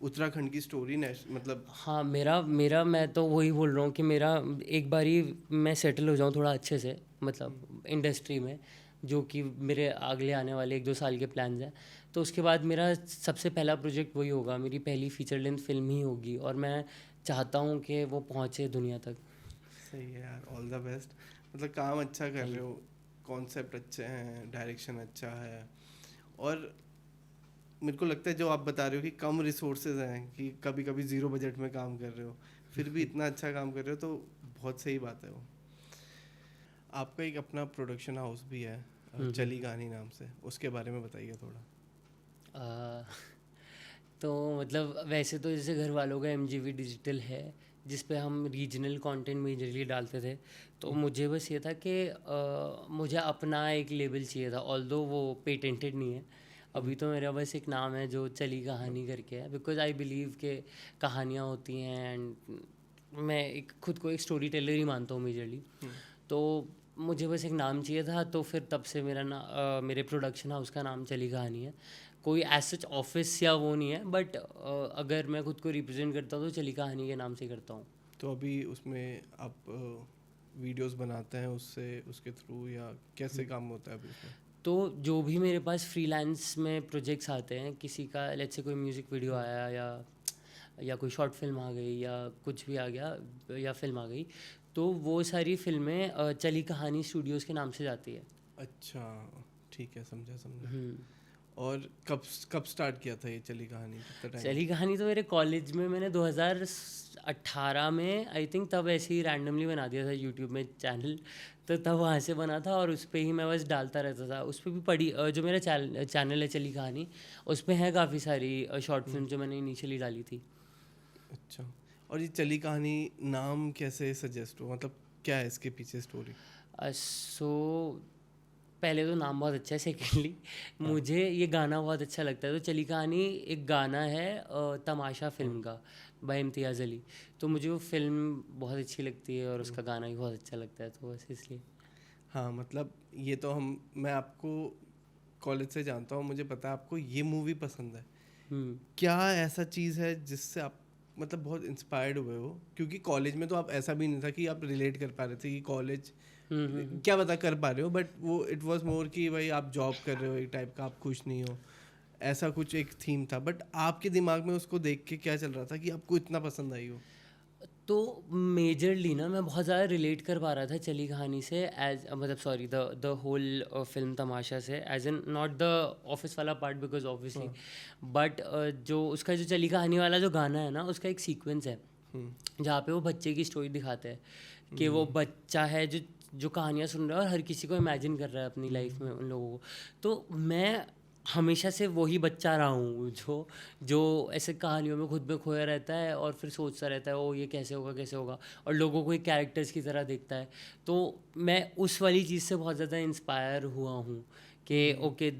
उत्तराखंड की स्टोरी मतलब? हाँ मेरा मैं तो वही बोल रहा हूँ कि मेरा एक बार ही मैं सेटल हो जाऊँ थोड़ा अच्छे से, मतलब इंडस्ट्री में, जो कि मेरे अगले आने वाले 1-2 साल के प्लान्स हैं। तो उसके बाद मेरा सबसे पहला प्रोजेक्ट वही होगा, मेरी पहली फीचर लेंथ फिल्म ही होगी, और मैं चाहता हूँ कि वो पहुँचे दुनिया तक। सही है यार, ऑल द बेस्ट। मतलब काम अच्छा कर रहे हो, कॉन्सेप्ट अच्छे हैं, डायरेक्शन अच्छा है, और मेरे को लगता है जो आप बता रहे हो कि कम रिसोर्सेज हैं, कि कभी कभी ज़ीरो बजट में काम कर रहे हो, फिर भी इतना अच्छा काम कर रहे हो, तो बहुत सही बात है वो। आपका एक अपना प्रोडक्शन हाउस भी है, चली कहानी नाम से, उसके बारे में बताइए थोड़ा। आ, तो मतलब वैसे तो जैसे घर वालों का MGV डिजिटल है, जिस पे हम रीजनल कंटेंट मेजरली डालते थे। तो मुझे बस ये था कि मुझे अपना एक लेबल चाहिए था, ऑल्दो वो पेटेंटेड नहीं है अभी। तो मेरा बस एक नाम है जो चली कहानी करके है, बिकॉज आई बिलीव के कहानियाँ होती हैं, एंड मैं एक खुद को एक स्टोरी टेलर ही मानता हूँ मेजरली। तो मुझे बस एक नाम चाहिए था, तो फिर तब से मेरे प्रोडक्शन हाउस का नाम चली कहानी है। कोई एज सच ऑफिस या वो नहीं है, बट अगर मैं खुद को रिप्रेजेंट करता हूँ तो चली कहानी के नाम से करता हूँ। तो अभी उसमें आप वीडियोस बनाते हैं उससे, उसके थ्रू, या कैसे काम होता है अभी उसमें? तो जो भी मेरे पास फ्रीलांस में प्रोजेक्ट्स आते हैं, किसी का लेट्स से कोई म्यूज़िक वीडियो आया, या कोई शॉर्ट फिल्म आ गई, या कुछ भी आ गया, या फिल्म आ गई, तो वो सारी फिल्में चली कहानी स्टूडियोज़ के नाम से जाती है। अच्छा, ठीक है, समझा समझा। और कब कब स्टार्ट किया था ये चली कहानी, कितना टाइम? चली कहानी तो मेरे कॉलेज में मैंने 2018 में आई थिंक तब ऐसे ही रैंडमली बना दिया था यूट्यूब में चैनल। तो तब वहाँ से बना था, और उस पर ही मैं बस डालता रहता था। उस पर भी पड़ी जो मेरा चैनल है चली कहानी, उस पर है काफ़ी सारी शॉर्ट फिल्म जो मैंने इनिशियली डाली थी। अच्छा, और ये चली कहानी नाम कैसे सजेस्ट हुआ, मतलब क्या है इसके पीछे स्टोरी? सो पहले तो नाम बहुत अच्छा है, सेकेंडली मुझे ये गाना बहुत अच्छा लगता है। तो चली कहानी एक गाना है तमाशा फिल्म का, बाय इम्तियाज़ अली। तो मुझे वो फिल्म बहुत अच्छी लगती है, और उसका गाना भी बहुत अच्छा लगता है, तो बस इसलिए। हाँ, मतलब ये तो मैं आपको कॉलेज से जानता हूँ, मुझे पता है आपको ये मूवी पसंद है। क्या ऐसा चीज़ है जिससे आप मतलब बहुत इंस्पायर्ड हुए हो? क्योंकि कॉलेज में तो आप ऐसा भी नहीं था कि आप रिलेट कर पा रहे थे कि कॉलेज क्या पता कर पा रहे हो, बट वो इट वाज मोर कि भाई आप जॉब कर रहे हो एक टाइप का, आप खुश नहीं हो, ऐसा कुछ एक थीम था। बट आपके दिमाग में उसको देख के क्या चल रहा था कि आपको इतना पसंद आई हो? तो मेजरली ना मैं बहुत ज़्यादा रिलेट कर पा रहा था चली कहानी से, एज मतलब sorry the whole film Tamasha से, as in not the office वाला पार्ट बिकॉज ऑब्वियसली, बट जो उसका जो चली कहानी वाला जो गाना है ना, उसका एक सीक्वेंस है जहाँ पे वो बच्चे की स्टोरी दिखाते हैं कि वो बच्चा है जो जो कहानियाँ सुन रहा है और हर किसी को इमेजिन कर रहा है अपनी लाइफ में उन लोगों को। तो मैं हमेशा से वही बच्चा रहा हूँ जो जो ऐसे कहानियों में खुद में खोया रहता है, और फिर सोचता रहता है ओ ये कैसे होगा कैसे होगा, और लोगों को एक कैरेक्टर्स की तरह देखता है। तो मैं उस वाली चीज़ से बहुत ज़्यादा इंस्पायर हुआ हूँ कि okay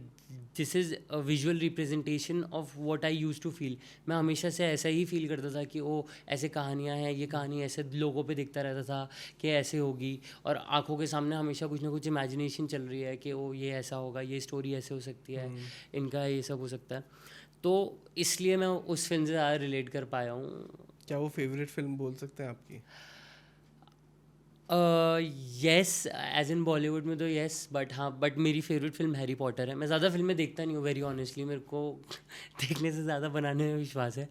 this is a visual representation of what I use to feel. मैं हमेशा से ऐसा ही फील करता था कि ओ ऐसे कहानियाँ हैं, ये कहानी ऐसे लोगों पे दिखता रहता था कि ऐसे होगी, और आंखों के सामने हमेशा कुछ ना कुछ इमेजिनेशन चल रही है कि ओ ये ऐसा होगा, ये स्टोरी ऐसे हो सकती है, इनका ये सब हो सकता है। तो इसलिए मैं उस फिल्म से ज़्यादा रिलेट कर पाया हूँ। क्या वो फेवरेट फिल्म बोल सकते हैं आपकी? यस, एज इन बॉलीवुड में तो यस, बट हाँ, बट मेरी फेवरेट फिल्म हैरी पॉटर है। मैं ज़्यादा फिल्में देखता नहीं हूँ वेरी ऑनेस्टली, मेरे को देखने से ज़्यादा बनाने में विश्वास है।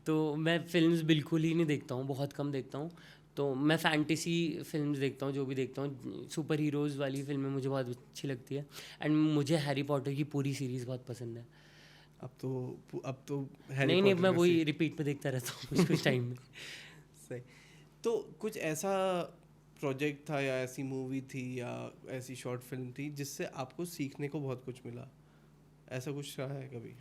तो मैं फिल्म्स बिल्कुल ही नहीं देखता हूँ, बहुत कम देखता हूँ। तो मैं फैंटेसी फिल्म्स देखता हूँ, जो भी देखता हूँ सुपर हीरोज़ वाली फिल्में मुझे बहुत अच्छी लगती है, एंड मुझे हैरी पॉटर की पूरी सीरीज़ बहुत पसंद है। अब तो हैरी नहीं नहीं, पॉटर मैं का वही रिपीट पे देखता रहता हूँ कुछ कुछ टाइम में। सही। तो कुछ ऐसा प्रोजेक्ट था या ऐसी मूवी थी या ऐसी शॉर्ट फिल्म थी जिससे आपको सीखने को बहुत कुछ मिला, ऐसा कुछ रहा है कभी?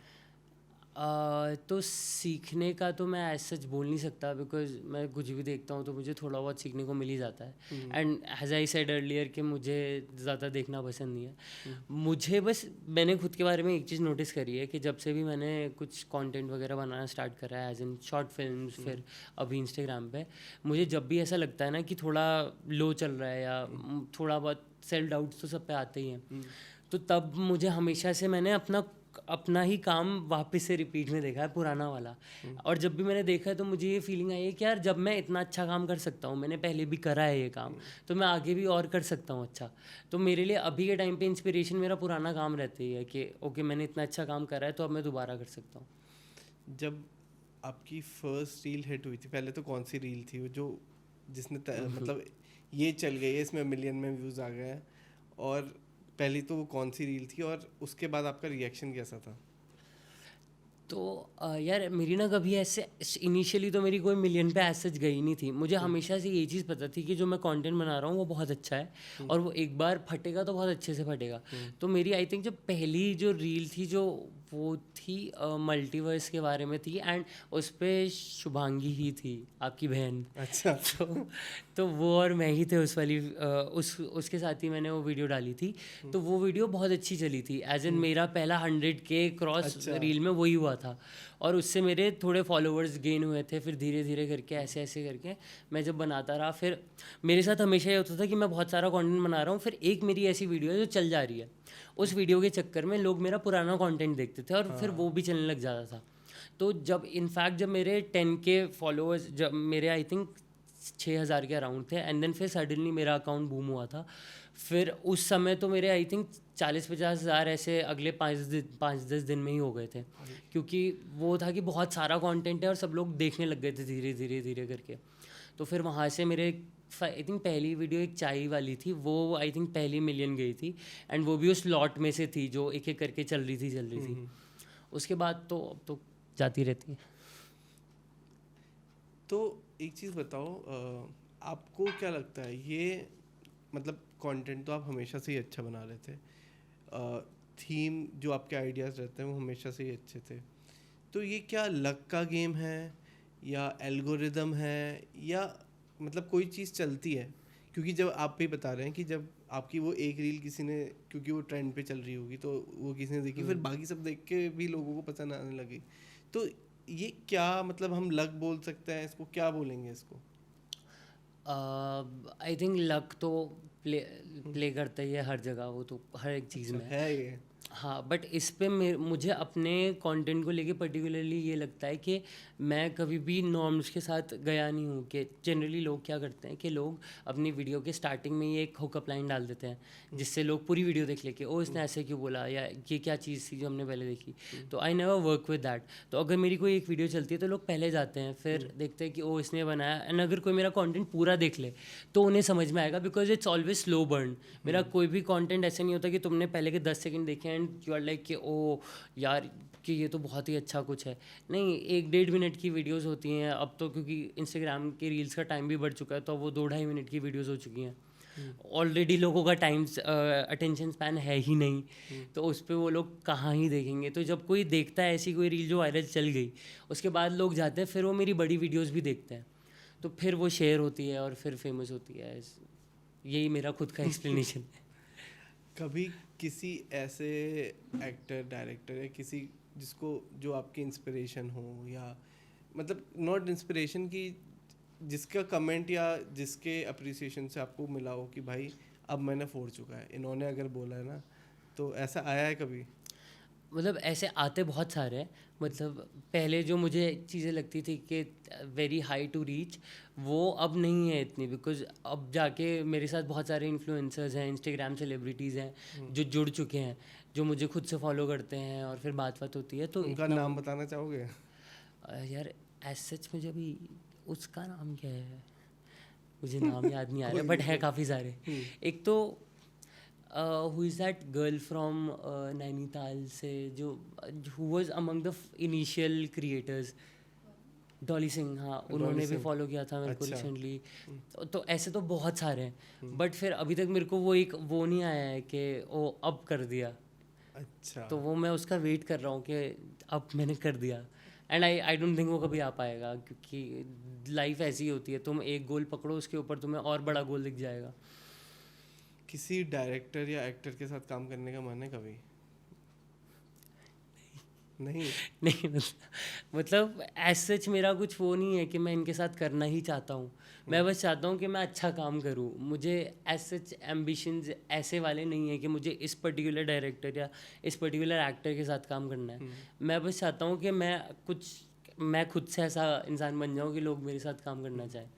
तो सीखने का तो मैं एज सच बोल नहीं सकता, बिकॉज मैं कुछ भी देखता हूँ तो मुझे थोड़ा बहुत सीखने को मिल ही जाता है। And as I said earlier कि मुझे ज़्यादा देखना पसंद नहीं है। मुझे बस मैंने खुद के बारे में एक चीज़ नोटिस करी है कि जब से भी मैंने कुछ कंटेंट वगैरह बनाना स्टार्ट करा है, एज इन शॉर्ट फिल्म्स, फिर अभी इंस्टाग्राम पे, मुझे जब भी ऐसा लगता है ना कि थोड़ा लो चल रहा है, या थोड़ा बहुत सेल्फ डाउट्स तो सब पे आते ही हैं, तो तब मुझे हमेशा से मैंने अपना अपना ही काम वापस से रिपीट में देखा है, पुराना वाला। और जब भी मैंने देखा है तो मुझे ये फीलिंग आई है कि यार जब मैं इतना अच्छा काम कर सकता हूँ, मैंने पहले भी करा है ये काम, तो मैं आगे भी और कर सकता हूँ अच्छा। तो मेरे लिए अभी के टाइम पे इंस्पिरेशन मेरा पुराना काम रहती है कि ओके मैंने इतना अच्छा काम करा है तो अब मैं दोबारा कर सकता हूँ। जब आपकी फर्स्ट रील हिट हुई थी, पहले तो कौन सी रील थी वो जो जिसने मतलब ये चल गई है, इसमें मिलियन में व्यूज़ आ गए हैं, और पहली तो वो कौन सी रील थी और उसके बाद आपका रिएक्शन कैसा था? तो यार मेरी ना कभी ऐसे इनिशियली तो मेरी कोई मिलियन पे ऐसे गई नहीं थी। मुझे हमेशा से ये चीज़ पता थी कि जो मैं कंटेंट बना रहा हूँ वो बहुत अच्छा है और वो एक बार फटेगा तो बहुत अच्छे से फटेगा। तो मेरी आई थिंक जो पहली जो रील थी जो वो थी मल्टीवर्स के बारे में थी, एंड उस पर शुभांगी ही थी, आपकी बहन। अच्छा। तो वो और मैं ही थे उस वाली उसके साथ ही मैंने वो वीडियो डाली थी। तो वो वीडियो बहुत अच्छी चली थी, एज इन मेरा पहला 100K क्रॉस अच्छा। रील में वही हुआ था। और उससे मेरे थोड़े फॉलोअर्स गेन हुए थे। फिर धीरे धीरे करके ऐसे ऐसे करके मैं जब बनाता रहा, फिर मेरे साथ हमेशा ये होता था कि मैं बहुत सारा कंटेंट बना रहा हूँ, फिर एक मेरी ऐसी वीडियो है जो चल जा रही है, उस वीडियो के चक्कर में लोग मेरा पुराना कंटेंट देखते थे और फिर वो भी चलने लग जाता था। तो जब इनफैक्ट जब मेरे 10K फॉलोअर्स, जब मेरे आई थिंक 6,000 के अराउंड थे, एंड देन फिर सडनली मेरा अकाउंट बूम हुआ था। फिर उस समय तो मेरे आई थिंक 40-50 हज़ार ऐसे अगले 5-10 दिन में ही हो गए थे, क्योंकि वो था कि बहुत सारा कंटेंट है और सब लोग देखने लग गए थे धीरे धीरे धीरे करके। तो फिर वहाँ से मेरे आई थिंक पहली वीडियो एक चाय वाली थी, वो आई थिंक पहली मिलियन गई थी, एंड वो भी उस लॉट में से थी जो एक एक करके चल रही थी। उसके बाद तो अब तो जाती रहती है। तो एक चीज़ बताओ, आपको क्या लगता है ये, मतलब कंटेंट तो आप हमेशा से ही अच्छा बना रहे थे, थीम जो आपके आइडियाज़ रहते हैं वो हमेशा से ही अच्छे थे, तो ये क्या लक का गेम है या एल्गोरिदम है, या मतलब कोई चीज़ चलती है? क्योंकि जब आप भी बता रहे हैं कि जब आपकी वो एक रील किसी ने, क्योंकि वो ट्रेंड पे चल रही होगी तो वो किसी ने देखी, फिर बाकी सब देख के भी लोगों को पसंद आने लगी, तो ये क्या, मतलब हम लक बोल सकते हैं इसको, क्या बोलेंगे इसको? आई थिंक लक तो प्ले करता ही है हर जगह, वो तो हर एक चीज़ में है ये। हाँ, बट इस पे मुझे अपने कंटेंट को लेके पर्टिकुलरली ये लगता है कि मैं कभी भी नॉर्म्स के साथ गया नहीं हूँ। कि जनरली लोग क्या करते हैं कि लोग अपनी वीडियो के स्टार्टिंग में ही एक हुकअप लाइन डाल देते हैं जिससे लोग पूरी वीडियो देख ले कि ओ इसने ऐसे क्यों बोला, या ये क्या चीज़ थी जो हमने पहले देखी। तो I never work with that. तो अगर मेरी कोई एक वीडियो चलती है तो लोग पहले जाते हैं, फिर देखते हैं कि ओ इसने बनाया, एंड अगर कोई मेरा कंटेंट पूरा देख ले तो उन्हें समझ में आएगा, because it's always slow burn. मेरा कोई भी कंटेंट ऐसा नहीं होता कि तुमने पहले के 10 सेकंड देखे एंड यू आर लाइक कि ओ यार कि ये तो बहुत ही अच्छा कुछ है। नहीं, 1-1.5 मिनट की वीडियोस होती हैं अब तो, क्योंकि इंस्टाग्राम के रील्स का टाइम भी बढ़ चुका है, तो वो 2-2.5 मिनट की वीडियोस हो चुकी हैं। ऑलरेडी लोगों का टाइम अटेंशन स्पैन है ही नहीं, तो उस पर वो लोग कहाँ ही देखेंगे। तो जब कोई देखता है ऐसी कोई रील जो वायरल चल गई, उसके बाद लोग जाते हैं फिर वो मेरी बड़ी वीडियोस भी देखते हैं, तो फिर वो शेयर होती है और फिर फेमस होती है। यही मेरा खुद का एक्सप्लेनेशन है। कभी किसी ऐसे एक्टर, डायरेक्टर या किसी जिसको, जो आपकी इंस्पिरेशन हो, या मतलब नॉट इंस्पिरेशन की, जिसका कमेंट या जिसके अप्रिसिएशन से आपको मिला हो कि भाई अब मैंने फोड़ चुका है, इन्होंने अगर बोला है ना, तो ऐसा आया है कभी? मतलब ऐसे आते बहुत सारे हैं। मतलब पहले जो मुझे चीज़ें लगती थी कि वेरी हाई टू रीच, वो अब नहीं है इतनी, बिकॉज अब जाके मेरे साथ बहुत सारे इन्फ्लुएंसर्स हैं, इंस्टाग्राम सेलिब्रिटीज़ हैं जो जुड़ चुके हैं, जो मुझे खुद से फॉलो करते हैं और फिर बात होती है। तो उनका नाम बताना चाहोगे? यार एज सच मुझे अभी उसका नाम क्या है, मुझे नाम याद नहीं आ रहा, बट है काफ़ी सारे। एक तो who is that girl from Nainital से जो who was among the initial creators, Dolly Singh. हाँ, उन्होंने भी फॉलो किया था मेरे को रिसेंटली। तो ऐसे तो बहुत सारे हैं, बट फिर अभी तक मेरे को वो नहीं आया है कि वो अब कर दिया। अच्छा। तो वो मैं उसका वेट कर रहा हूँ कि अब मैंने कर दिया, एंड आई डोंट थिंक वो कभी आ पाएगा, क्योंकि लाइफ ऐसी होती है, तुम एक गोल पकड़ो उसके ऊपर तुम्हें और बड़ा गोल दिख जाएगा। किसी डायरेक्टर या एक्टर के साथ काम करने का मन है कभी? नहीं। नहीं मतलब एज सच मेरा कुछ वो नहीं है कि मैं इनके साथ करना ही चाहता हूँ। मैं बस चाहता हूँ कि मैं अच्छा काम करूँ। मुझे एज सच एम्बिशंस ऐसे वाले नहीं है कि मुझे इस पर्टिकुलर डायरेक्टर या इस पर्टिकुलर एक्टर के साथ काम करना है। मैं बस चाहता हूँ कि मैं खुद से ऐसा इंसान बन जाऊँ कि लोग मेरे साथ काम करना चाहें।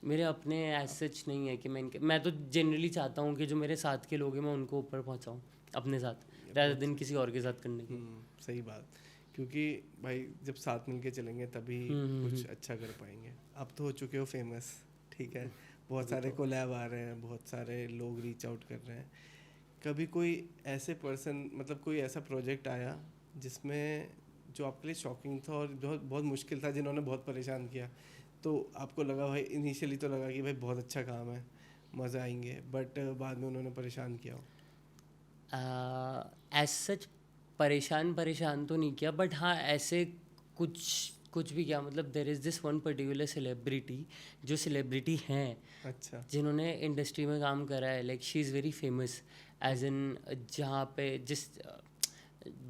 मेरे अपने एज सच नहीं है कि मैं तो जनरली चाहता हूँ कि जो मेरे साथ के लोग हैं मैं उनको ऊपर पहुँचाऊँ अपने साथ, रादर दिन किसी और के साथ करने के। सही बात। क्योंकि भाई जब साथ मिलके चलेंगे तभी कुछ अच्छा कर पाएंगे। अब तो हो चुके हो फेमस, ठीक है, बहुत सारे कोलैब आ रहे हैं, बहुत सारे लोग रीच आउट कर रहे हैं। कभी कोई ऐसे पर्सन, मतलब कोई ऐसा प्रोजेक्ट आया जिसमें जो आपके लिए शॉकिंग था और जो बहुत मुश्किल था, जिन्होंने बहुत परेशान किया, तो आपको लगा भाई, इनिशियली तो लगा कि भाई बहुत अच्छा काम है, मज़ा आएंगे, बट बाद में उन्होंने परेशान किया हो? एज सच परेशान तो नहीं किया, बट हाँ ऐसे कुछ कुछ भी किया। मतलब there is this one particular celebrity, जो सेलिब्रिटी हैं अच्छा। जिन्होंने इंडस्ट्री में काम करा है, like she is very famous as in जहाँ पे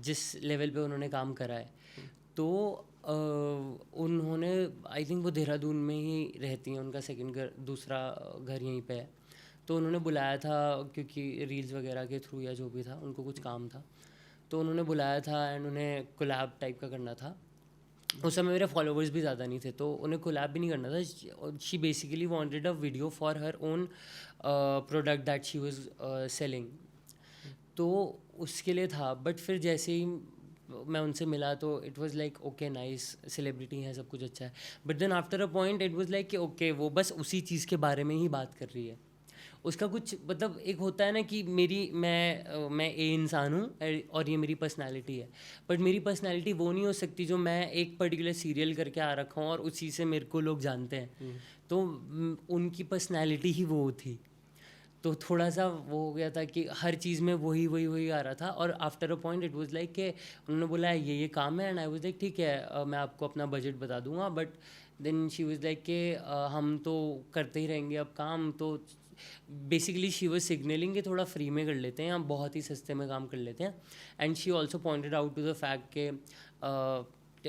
जिस लेवल पे उन्होंने काम करा है। तो उन्होंने आई थिंक वो देहरादून में ही रहती हैं, उनका सेकंड घर, दूसरा घर यहीं पे है। तो उन्होंने बुलाया था क्योंकि रील्स वगैरह के थ्रू या जो भी था उनको कुछ काम था, तो उन्होंने बुलाया था एंड उन्हें कोलैब टाइप का करना था। उस समय मेरे फॉलोवर्स भी ज़्यादा नहीं थे तो उन्हें कोलैब भी नहीं करना था। She basically wanted a video for her own product that she was selling. तो उसके लिए था, बट फिर जैसे ही मैं उनसे मिला तो it was like okay nice, celebrity है, सब कुछ अच्छा है। But then after a point it was like कि ओके वो बस उसी चीज़ के बारे में ही बात कर रही है। उसका कुछ मतलब एक होता है ना कि मैं ए इंसान हूँ और ये मेरी पर्सनालिटी है, बट मेरी पर्सनालिटी वो नहीं हो सकती जो मैं एक पर्टिकुलर सीरियल करके आ रखा हूँ और उसी से मेरे को लोग जानते हैं। तो उनकी पर्सनालिटी ही वो थी। तो थोड़ा सा वो हो गया था कि हर चीज़ में वही आ रहा था। और after a point it was like कि उन्होंने बोला ये काम है एंड आई वाज लाइक ठीक है, मैं आपको अपना बजट बता दूंगा। But then she was like कि हम तो करते ही रहेंगे अब काम। तो बेसिकली शी वाज सिग्नलिंग कि थोड़ा फ्री में कर लेते हैं, हम बहुत ही सस्ते में काम कर लेते हैं। And she also pointed out to the fact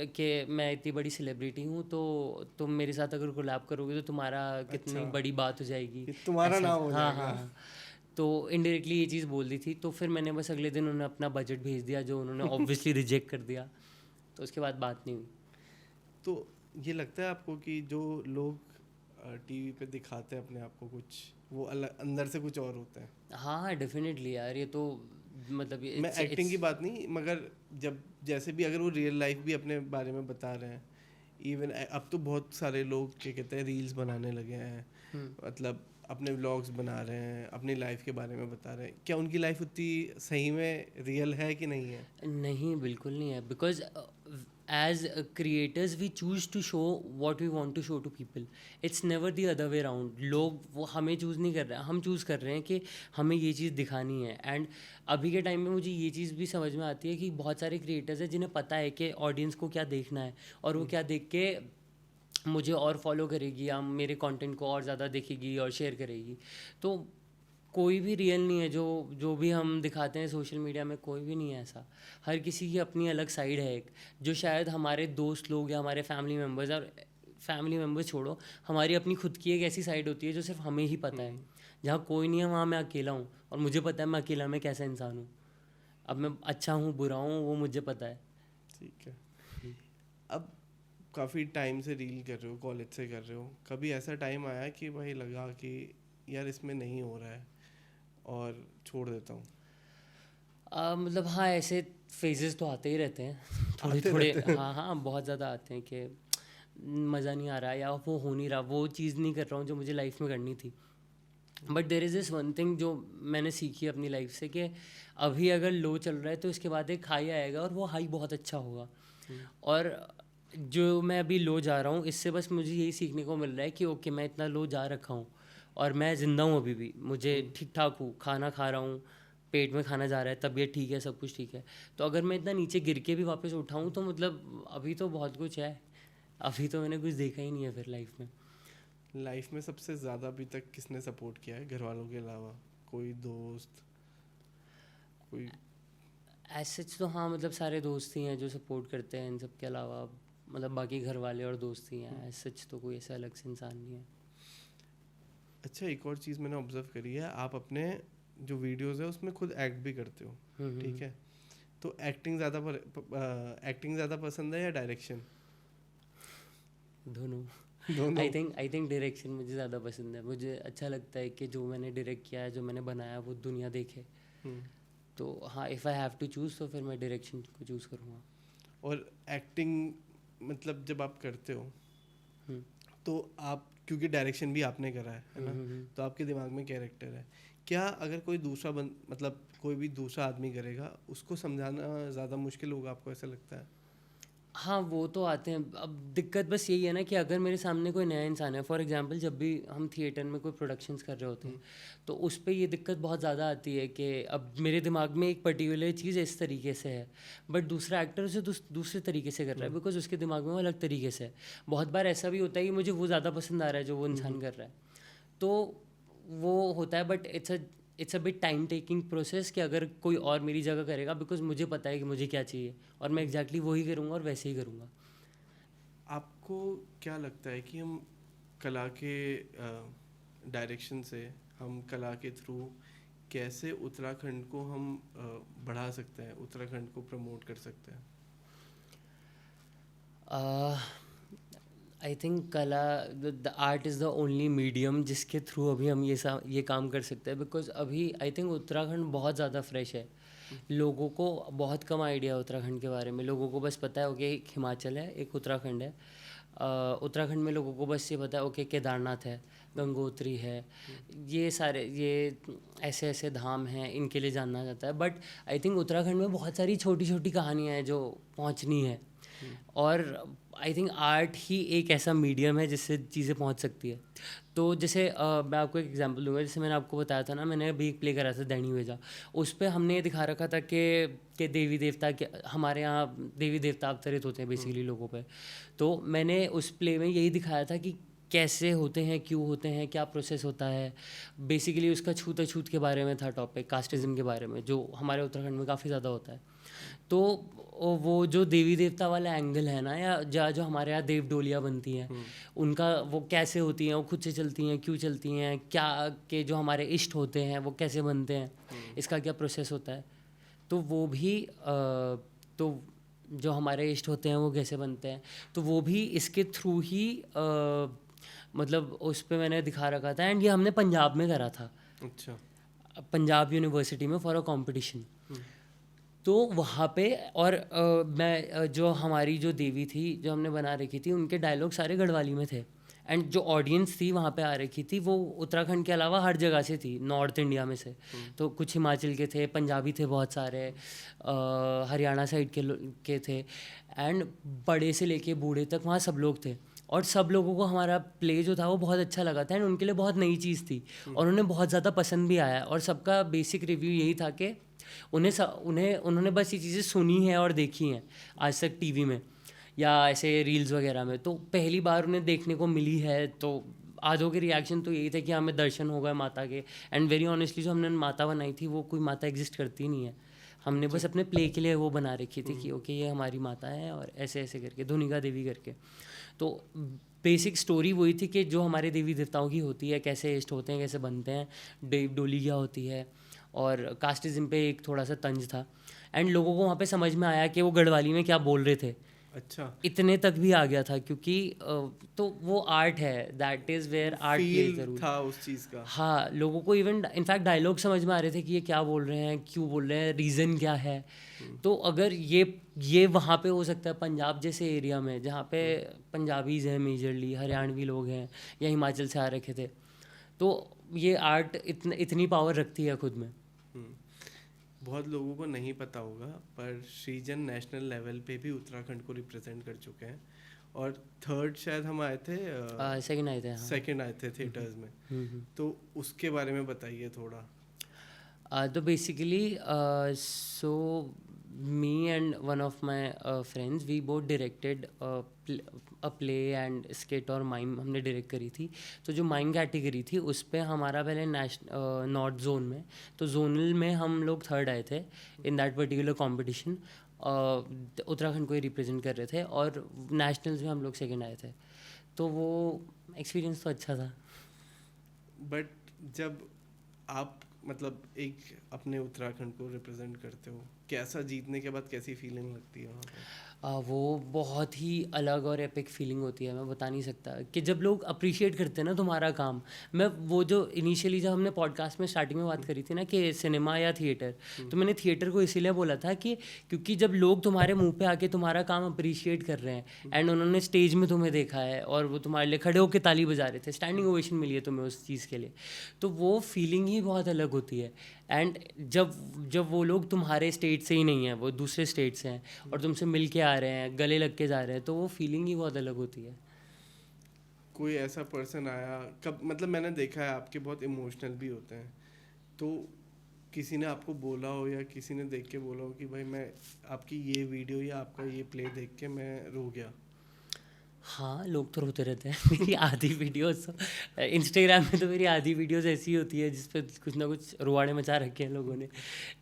कि मैं इतनी बड़ी सेलिब्रिटी हूँ तो तुम मेरे साथ अगर कोलैब करोगे तो तुम्हारा कितनी अच्छा, बड़ी बात हो जाएगी। ये तुम्हारा ऐसा नाम हो हाँ हाँ जाएगा। हाँ। तो इनडायरेक्टली ये चीज़ बोल दी थी। तो फिर मैंने बस अगले दिन उन्हें अपना बजट भेज दिया जो उन्होंने ऑब्वियसली रिजेक्ट कर दिया। तो उसके बाद बात नहीं हुई। तो ये लगता है आपको कि जो लोग टीवी पे दिखाते हैं अपने आप को कुछ, वो अलग अंदर से कुछ और होते हैं? हाँ हाँ डेफिनेटली यार, ये तो मतलब मैं इट्स एक्टिंग की इट्स बात नहीं, मगर जब जैसे भी अगर वो रियल लाइफ भी अपने बारे में बता रहे हैं, इवन अब तो बहुत सारे लोग क्या कहते हैं रील्स बनाने लगे हैं, मतलब अपने व्लॉग्स बना रहे हैं, अपनी लाइफ के बारे में बता रहे हैं। क्या उनकी लाइफ उतनी सही में रियल है कि नहीं है? नहीं बिल्कुल नहीं है। Because as creators we choose to show what we want to show to people. It's never the other way round. लोग वो हमें चूज़ नहीं कर रहे हैं, हम चूज़ कर रहे हैं कि हमें ये चीज़ दिखानी है। एंड अभी के टाइम में मुझे ये चीज़ भी समझ में आती है कि बहुत सारे क्रिएटर्स हैं जिन्हें पता है कि ऑडियंस को क्या देखना है और वो क्या देख के मुझे और फॉलो करेगी या मेरे कंटेंट को और ज़्यादा देखेगी और शेयर करेगी। तो कोई भी रियल नहीं है। जो जो भी हम दिखाते हैं सोशल मीडिया में, कोई भी नहीं है ऐसा। हर किसी की अपनी अलग साइड है एक, जो शायद हमारे दोस्त लोग या हमारे फैमिली मेम्बर्स, और फैमिली मेम्बर्स छोड़ो, हमारी अपनी खुद की एक ऐसी साइड होती है जो सिर्फ हमें ही पता है। जहाँ कोई नहीं है वहाँ मैं अकेला हूँ और मुझे पता है मैं अकेला में कैसा इंसान हूँ। अब मैं अच्छा हूँ बुरा हूँ वो मुझे पता है। ठीक है। अब काफ़ी टाइम से रील कर रहे हो, कॉलेज से कर रहे हो, कभी ऐसा टाइम आया कि भाई लगा कि यार इसमें नहीं हो रहा है और छोड़ देता हूँ? मतलब हाँ ऐसे फेजेस तो आते ही रहते हैं थोड़े आते थोड़े। रहते हैं। हाँ हाँ बहुत ज़्यादा आते हैं कि मज़ा नहीं आ रहा या वो हो नहीं रहा, वो चीज़ नहीं कर रहा हूँ जो मुझे लाइफ में करनी थी। But there is this one thing जो मैंने सीखी अपनी लाइफ से कि अभी अगर लो चल रहा है तो इसके बाद एक हाई आएगा और वो हाई बहुत अच्छा होगा। और जो मैं अभी लो जा रहा हूँ इससे बस मुझे यही सीखने को मिल रहा है कि ओके मैं इतना लो जा रखा हूँ और मैं ज़िंदा हूँ अभी भी, मुझे ठीक ठाक हूँ, खाना खा रहा हूँ, पेट में खाना जा रहा है, तबीयत ठीक है, सब कुछ ठीक है। तो अगर मैं इतना नीचे गिर के भी वापस उठाऊँ तो मतलब अभी तो बहुत कुछ है। अभी तो मैंने कुछ देखा ही नहीं है फिर लाइफ में। लाइफ में सबसे ज़्यादा अभी तक किसने सपोर्ट किया है घर वालों के अलावा? कोई दोस्त, कोई? एज सच तो हाँ, मतलब सारे दोस्त ही हैं जो सपोर्ट करते हैं, इन सब के अलावा मतलब बाकी घर वाले और दोस्त ही हैं। एज सच तो कोई ऐसा अलग से इंसान नहीं है। अच्छा, एक और चीज़ मैंने ऑब्जर्व करी है, आप अपने जो वीडियोस है उसमें खुद एक्ट भी करते हो, ठीक है? तो एक्टिंग ज़्यादा पसंद है या डायरेक्शन? दोनों। दोनों। आई थिंक डायरेक्शन मुझे ज़्यादा पसंद है। मुझे अच्छा लगता है कि जो मैंने डायरेक्ट किया है, जो मैंने बनाया, वो दुनिया देखे। हम्म। तो हाँ, if I have to choose तो फिर मैं डायरेक्शन को चूज़ करूँगा। और एक्टिंग मतलब जब आप करते हो हम्म, तो आप, क्योंकि डायरेक्शन भी आपने करा है ना, हम्म। तो आपके दिमाग में कैरेक्टर है। क्या अगर कोई दूसरा मतलब कोई भी दूसरा आदमी करेगा, उसको समझाना ज़्यादा मुश्किल होगा, आपको ऐसा लगता है? हाँ, वो तो आते हैं। अब दिक्कत बस यही है ना कि अगर मेरे सामने कोई नया इंसान है, फॉर एग्जांपल जब भी हम थिएटर में कोई प्रोडक्शंस कर रहे होते हैं, तो उस पे ये दिक्कत बहुत ज़्यादा आती है कि अब मेरे दिमाग में एक पर्टिकुलर चीज़ इस तरीके से है, बट दूसरा एक्टर उसे दूसरे तरीके से कर रहा है, बिकॉज उसके दिमाग में वो अलग तरीके से है। बहुत बार ऐसा भी होता है कि मुझे वो ज़्यादा पसंद आ रहा है जो वो इंसान कर रहा है, तो वो होता है। But it's a bit time taking process कि अगर कोई और मेरी जगह करेगा, बिकॉज मुझे पता है कि मुझे क्या चाहिए और मैं एग्जैक्टली वही करूँगा और वैसे ही करूँगा। आपको क्या लगता है कि हम कला के डायरेक्शन से, हम कला के थ्रू कैसे उत्तराखंड को हम बढ़ा सकते हैं, उत्तराखंड को प्रमोट कर सकते हैं? आई थिंक कला, the art is the only medium जिसके थ्रू अभी हम ये काम कर सकते हैं। बिकॉज अभी आई थिंक उत्तराखंड बहुत ज़्यादा फ्रेश है। लोगों को बहुत कम आइडिया है उत्तराखंड के बारे में। लोगों को बस पता है ओके एक हिमाचल है, एक उत्तराखंड है। उत्तराखंड में लोगों को बस ये पता है ओके केदारनाथ है, गंगोत्री है, ये सारे ये ऐसे ऐसे धाम हैं, इनके लिए जानना जाता है। बट आई थिंक उत्तराखंड में बहुत सारी छोटी छोटी कहानियाँ हैं जो पहुँचनी है। और आई थिंक आर्ट ही एक ऐसा मीडियम है जिससे चीज़ें पहुंच सकती है। तो जैसे मैं आपको एक एग्जांपल दूंगा। जैसे मैंने आपको बताया था ना, मैंने अभी एक प्ले करा था दैनी वेजा। उस पर हमने ये दिखा रखा था कि देवी देवता के, हमारे यहाँ देवी देवता अवतरित होते हैं बेसिकली लोगों पे। तो मैंने उस प्ले में यही दिखाया था कि कैसे होते हैं, क्यों होते हैं, क्या प्रोसेस होता है। बेसिकली उसका छूत अछूत के बारे में था टॉपिक, कास्टिज्म के बारे में, जो हमारे उत्तराखंड में काफ़ी ज़्यादा होता है। तो वो जो देवी देवता वाला एंगल है ना, या जो हमारे यहाँ देव डोलियाँ बनती हैं, उनका वो कैसे होती हैं, वो खुद से चलती हैं, क्यों चलती हैं, क्या के जो हमारे इष्ट होते हैं वो कैसे बनते हैं, इसका क्या प्रोसेस होता है। तो वो भी तो जो हमारे इष्ट होते हैं वो कैसे बनते हैं, तो वो भी इसके थ्रू ही मतलब उस पर मैंने दिखा रखा था। एंड ये हमने पंजाब में करा था, अच्छा। पंजाब यूनिवर्सिटी में फॉर अ कंपटीशन। तो वहाँ पे और जो हमारी जो देवी थी जो हमने बना रखी थी, उनके डायलॉग सारे गढ़वाली में थे। एंड जो ऑडियंस थी वहाँ पे आ रखी थी वो उत्तराखंड के अलावा हर जगह से थी, नॉर्थ इंडिया में से। तो कुछ हिमाचल के थे, पंजाबी थे बहुत सारे, हरियाणा साइड के थे। एंड बड़े से लेके बूढ़े तक वहाँ सब लोग थे। और सब लोगों को हमारा प्ले जो था वो बहुत अच्छा लगा था। एंड उनके लिए बहुत नई चीज़ थी और उन्हें बहुत ज़्यादा पसंद भी आया। और सबका बेसिक रिव्यू यही था कि उन्होंने बस ये चीज़ें सुनी हैं और देखी हैं आज तक टीवी में या ऐसे रील्स वगैरह में, तो पहली बार उन्हें देखने को मिली है। तो आधों के रिएक्शन तो यही थे कि हमें दर्शन हो गए माता के। एंड वेरी ऑनेस्टली जो हमने माता बनाई थी वो कोई माता एग्जिस्ट करती नहीं है। हमने बस अपने प्ले के लिए वो बना रखी थी कि ओके ये हमारी माता है, और ऐसे ऐसे करके धुनिका देवी करके। तो बेसिक स्टोरी वही थी कि जो हमारे देवी देवताओं की होती है, कैसे इष्ट होते हैं, कैसे बनते हैं, डोली क्या होती है, और कास्टिज्म पे एक थोड़ा सा तंज था। एंड लोगों को वहाँ पे समझ में आया कि वो गढ़वाली में क्या बोल रहे थे। अच्छा। इतने तक भी आ गया था क्योंकि तो वो आर्ट है, that is where art plays the feel role. था उस चीज़ का। हाँ, लोगों को इवन इनफैक्ट डायलॉग समझ में आ रहे थे कि ये क्या बोल रहे हैं, क्यों बोल रहे हैं, रीज़न क्या है। तो अगर ये वहाँ पे हो सकता है पंजाब जैसे एरिया में जहाँ पे पंजाबीज़ हैं मेजरली, हरियाणवी लोग हैं या हिमाचल से आ रखे थे, तो ये आर्ट इतनी पावर रखती है खुद में। बहुत लोगों को नहीं पता होगा, पर सृजन नेशनल लेवल पे भी उत्तराखंड को रिप्रेजेंट कर चुके हैं। और थर्ड शायद हम आए थे, सेकंड आए थे, हाँ। सेकंड आए थे थिएटर्स में। तो उसके बारे में बताइए थोड़ा। तो basically so me and one of my friends, we both directed a play and skit और माइम हमने डायरेक्ट करी थी. तो जो माइम कैटेगरी थी उस पे हमारा पहले नॉर्थ जोन में, तो जोनल में हम लोग थर्ड आए थे in that particular competition. Uttarakhand को ही रिप्रेजेंट कर रहे थे, और नेशनल्स में हम लोग सेकंड आए थे. तो वो एक्सपीरियंस तो अच्छा था. बट जब आप मतलब एक अपने उत्तराखंड को रिप्रेजेंट करते हो, कैसा जीतने के बाद कैसी फीलिंग लगती है वहाँ पे? वो बहुत ही अलग और एपिक फीलिंग होती है, मैं बता नहीं सकता. कि जब लोग अप्रिशिएट करते हैं ना तुम्हारा काम. मैं वो जो इनिशियली जब हमने पॉडकास्ट में स्टार्टिंग में बात करी थी ना कि सिनेमा या थिएटर, तो मैंने थिएटर को इसीलिए बोला था कि क्योंकि जब लोग तुम्हारे मुंह पे आके तुम्हारा काम अप्रिशिएट कर रहे हैं एंड उन्होंने स्टेज में तुम्हें देखा है और वो तुम्हारे लिए खड़े होकर ताली बजा रहे थे, स्टैंडिंग ओवेशन मिली है तुम्हें उस चीज़ के लिए, तो वो फीलिंग ही बहुत अलग होती है. एंड जब जब वो लोग तुम्हारे स्टेट से ही नहीं हैं, वो दूसरे स्टेट से हैं और तुमसे मिल के आ रहे हैं, गले लग के जा रहे हैं, तो वो फीलिंग ही बहुत अलग होती है. कोई ऐसा पर्सन आया कब, मतलब मैंने देखा है आपके बहुत इमोशनल भी होते हैं, तो किसी ने आपको बोला हो या किसी ने देख के बोला हो कि भाई मैं आपकी ये वीडियो या आपका ये प्ले देख के मैं रो गया? हाँ, लोग तो रोते रहते हैं. मेरी आधी वीडियोस इंस्टाग्राम में तो मेरी आधी वीडियोस ऐसी होती है जिस पे कुछ ना कुछ रुआड़े मचा रखे हैं लोगों ने,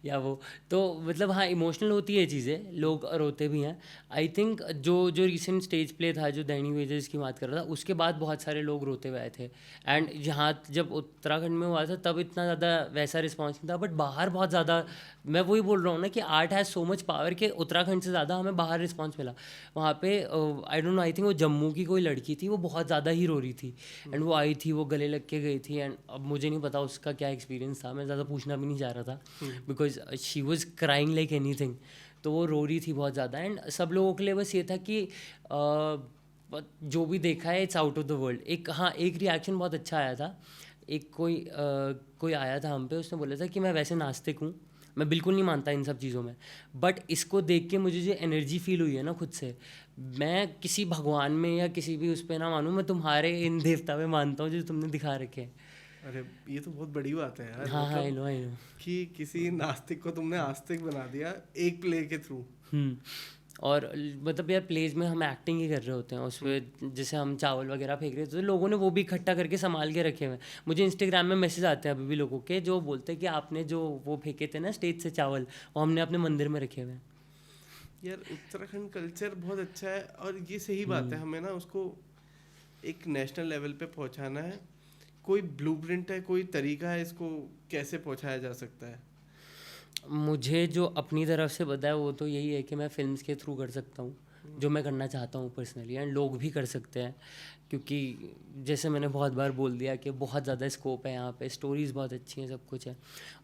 या वो तो मतलब हाँ, इमोशनल होती है चीज़ें, लोग रोते भी हैं. आई थिंक जो जो रिसेंट स्टेज प्ले था, जो दैनी वेजेस की बात कर रहा था, उसके बाद बहुत सारे लोग रोते हुए आए थे. एंड यहाँ जब उत्तराखंड में हुआ था तब इतना ज़्यादा वैसा रिस्पॉन्स नहीं था, बट बाहर बहुत ज़्यादा. मैं वही बोल रहा हूँ ना कि art has so much power कि उत्तराखंड से ज़्यादा हमें बाहर रिस्पॉन्स मिला. वहाँ पे I don't know, I think वो जम्मू की कोई लड़की थी, वो बहुत ज़्यादा ही रो रही थी. एंड वो आई थी, वो गले लग के गई थी. एंड अब मुझे नहीं पता उसका क्या एक्सपीरियंस था, मैं ज़्यादा पूछना भी नहीं चाह रहा था because she was crying like any thing. तो वो रो रही थी बहुत ज़्यादा. एंड सब लोगों के लिए बस ये था कि जो भी देखा है it's out of the world. एक हाँ, एक रिएक्शन बहुत अच्छा आया था. एक कोई आया था हम पे, उसने बोला था कि मैं वैसे नास्तिक हूँ, मैं बिल्कुल नहीं मानता इन सब चीज़ों में, बट इसको देख के मुझे जो एनर्जी फील हुई है ना खुद से, मैं किसी भगवान में या किसी भी उस पर ना मानूँ, मैं तुम्हारे इन देवता में मानता हूँ जो तुमने दिखा रखे हैं. अरे ये तो बहुत बड़ी बात है यार. हाँ हाँ, आई मतलब नो. कि किसी नास्तिक को तुमने आस्तिक बना दिया एक प्ले के थ्रू. और मतलब यार, प्लेज में हम एक्टिंग ही कर रहे होते हैं, उसमें जैसे हम चावल वगैरह फेंक रहे थे, तो लोगों ने वो भी इकट्ठा करके संभाल के रखे हुए हैं. मुझे इंस्टाग्राम में मैसेज आते हैं अभी भी लोगों के जो बोलते हैं कि आपने जो वो फेंके थे ना स्टेज से चावल, वो हमने अपने मंदिर में रखे हुए हैं. यार उत्तराखंड कल्चर बहुत अच्छा है और ये सही बात है, हमें ना उसको एक नेशनल लेवल पे पहुंचाना है. कोई ब्लूप्रिंट है, कोई तरीका है इसको कैसे पहुंचाया जा सकता है? मुझे जो अपनी तरफ से पता है वो तो यही है कि मैं फिल्म्स के थ्रू कर सकता हूँ जो मैं करना चाहता हूँ पर्सनली, एंड लोग भी कर सकते हैं. क्योंकि जैसे मैंने बहुत बार बोल दिया कि बहुत ज़्यादा स्कोप है यहाँ पे, स्टोरीज़ बहुत अच्छी हैं, सब कुछ है.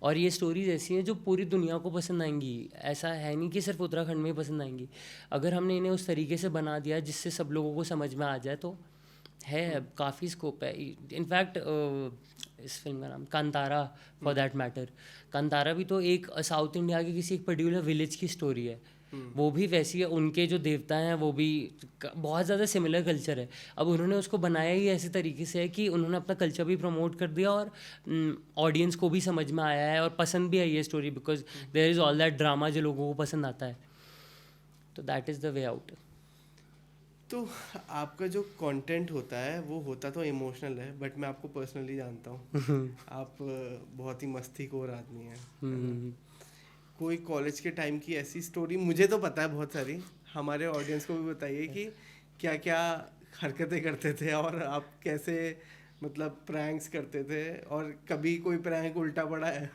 और ये स्टोरीज़ ऐसी हैं जो पूरी दुनिया को पसंद आएंगी. ऐसा है नहीं कि सिर्फ उत्तराखंड में ही पसंद आएंगी. अगर हमने इन्हें उस तरीके से बना दिया जिससे सब लोगों को समझ में आ जाए तो है, काफ़ी स्कोप है. इनफैक्ट इस फिल्म का नाम Kantara, for that matter, Kantara भी तो एक साउथ इंडिया के किसी एक पर्टिकुलर विलेज की स्टोरी है. वो भी वैसी है, उनके जो देवता हैं वो भी बहुत ज़्यादा सिमिलर कल्चर है. अब उन्होंने उसको बनाया ही ऐसे तरीके से है कि उन्होंने अपना कल्चर भी प्रमोट कर दिया और ऑडियंस को भी समझ में आया है और पसंद भी आई है story, because there is all that drama जो लोगों को पसंद आता है. तो that is the way out. तो आपका जो कंटेंट होता है वो होता तो इमोशनल है, बट मैं आपको पर्सनली जानता हूँ. आप बहुत ही मस्तीखोर आदमी हैं. कोई कॉलेज के टाइम की ऐसी स्टोरी, मुझे तो पता है बहुत सारी, हमारे ऑडियंस को भी बताइए कि क्या क्या हरकतें करते थे और आप कैसे मतलब प्रैंक्स करते थे, और कभी कोई प्रैंक उल्टा पड़ा है?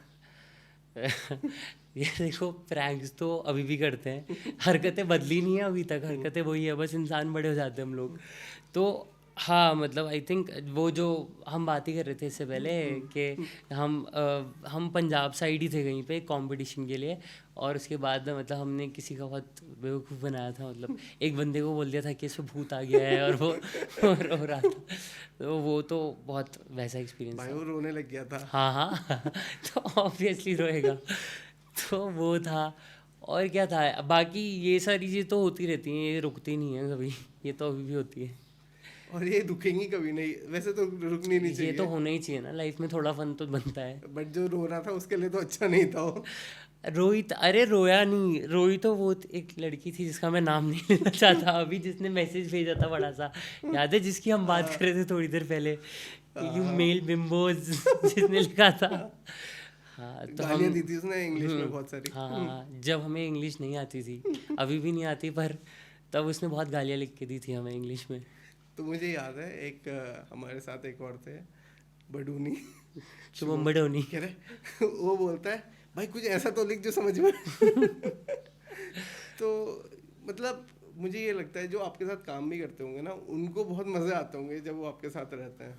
ये देखो, प्रैंक्स तो अभी भी करते हैं, हरकतें बदली नहीं है अभी तक, हरकतें वही है, बस इंसान बड़े हो जाते हैं हम लोग. तो हाँ, मतलब आई थिंक वो जो हम बात ही कर रहे थे इससे पहले कि हम पंजाब साइड ही थे कहीं पे कंपटीशन के लिए, और उसके बाद मतलब हमने किसी का बहुत बेवकूफ़ बनाया था. मतलब एक बंदे को बोल दिया था कि इसमें भूत आ गया है और वो रो रहा था. तो वो तो बहुत वैसा एक्सपीरियंस भाई था. वो रोने लग गया था. हाँ हाँ. तो ऑब्वियसली रोएगा. तो वो था. और क्या था, बाकी ये सारी चीज़ें तो होती रहती हैं, ये रुकती नहीं है कभी, ये तो अभी भी होती है. और ये रुकेंगी कभी नहीं, वैसे तो रुकनी नहीं चाहिए. ये तो होना ही चाहिए ना, लाइफ में थोड़ा फन तो बनता है. बट जो रो रहा था उसके लिए तो अच्छा नहीं था वो. रोई अरे रोया नहीं, रोई तो वो एक लड़की थी जिसका मैं नाम नहीं लेना चाहता अभी, जिसने मैसेज भेजा था बड़ा सा, याद है, जिसकी हम बात कर रहे थे थोड़ी देर पहले, यू मेल बिम्बोज जिसने लिखा था। हाँ तो गालियाँ हम दी थी उसने इंग्लिश में बहुत सारी। हाँ, जब हमें इंग्लिश नहीं आती थी, अभी भी नहीं आती, पर तब उसने बहुत गालियाँ लिख के दी थी हमें इंग्लिश में। तो मुझे याद है एक हमारे साथ एक और थे, बडूनी, शुभम बडोनी। कह रहे वो बोलता है भाई कुछ ऐसा तो लिख जो समझ में तो मतलब मुझे ये लगता है जो आपके साथ काम भी करते होंगे ना, उनको बहुत मज़े आते होंगे जब वो आपके साथ रहते हैं।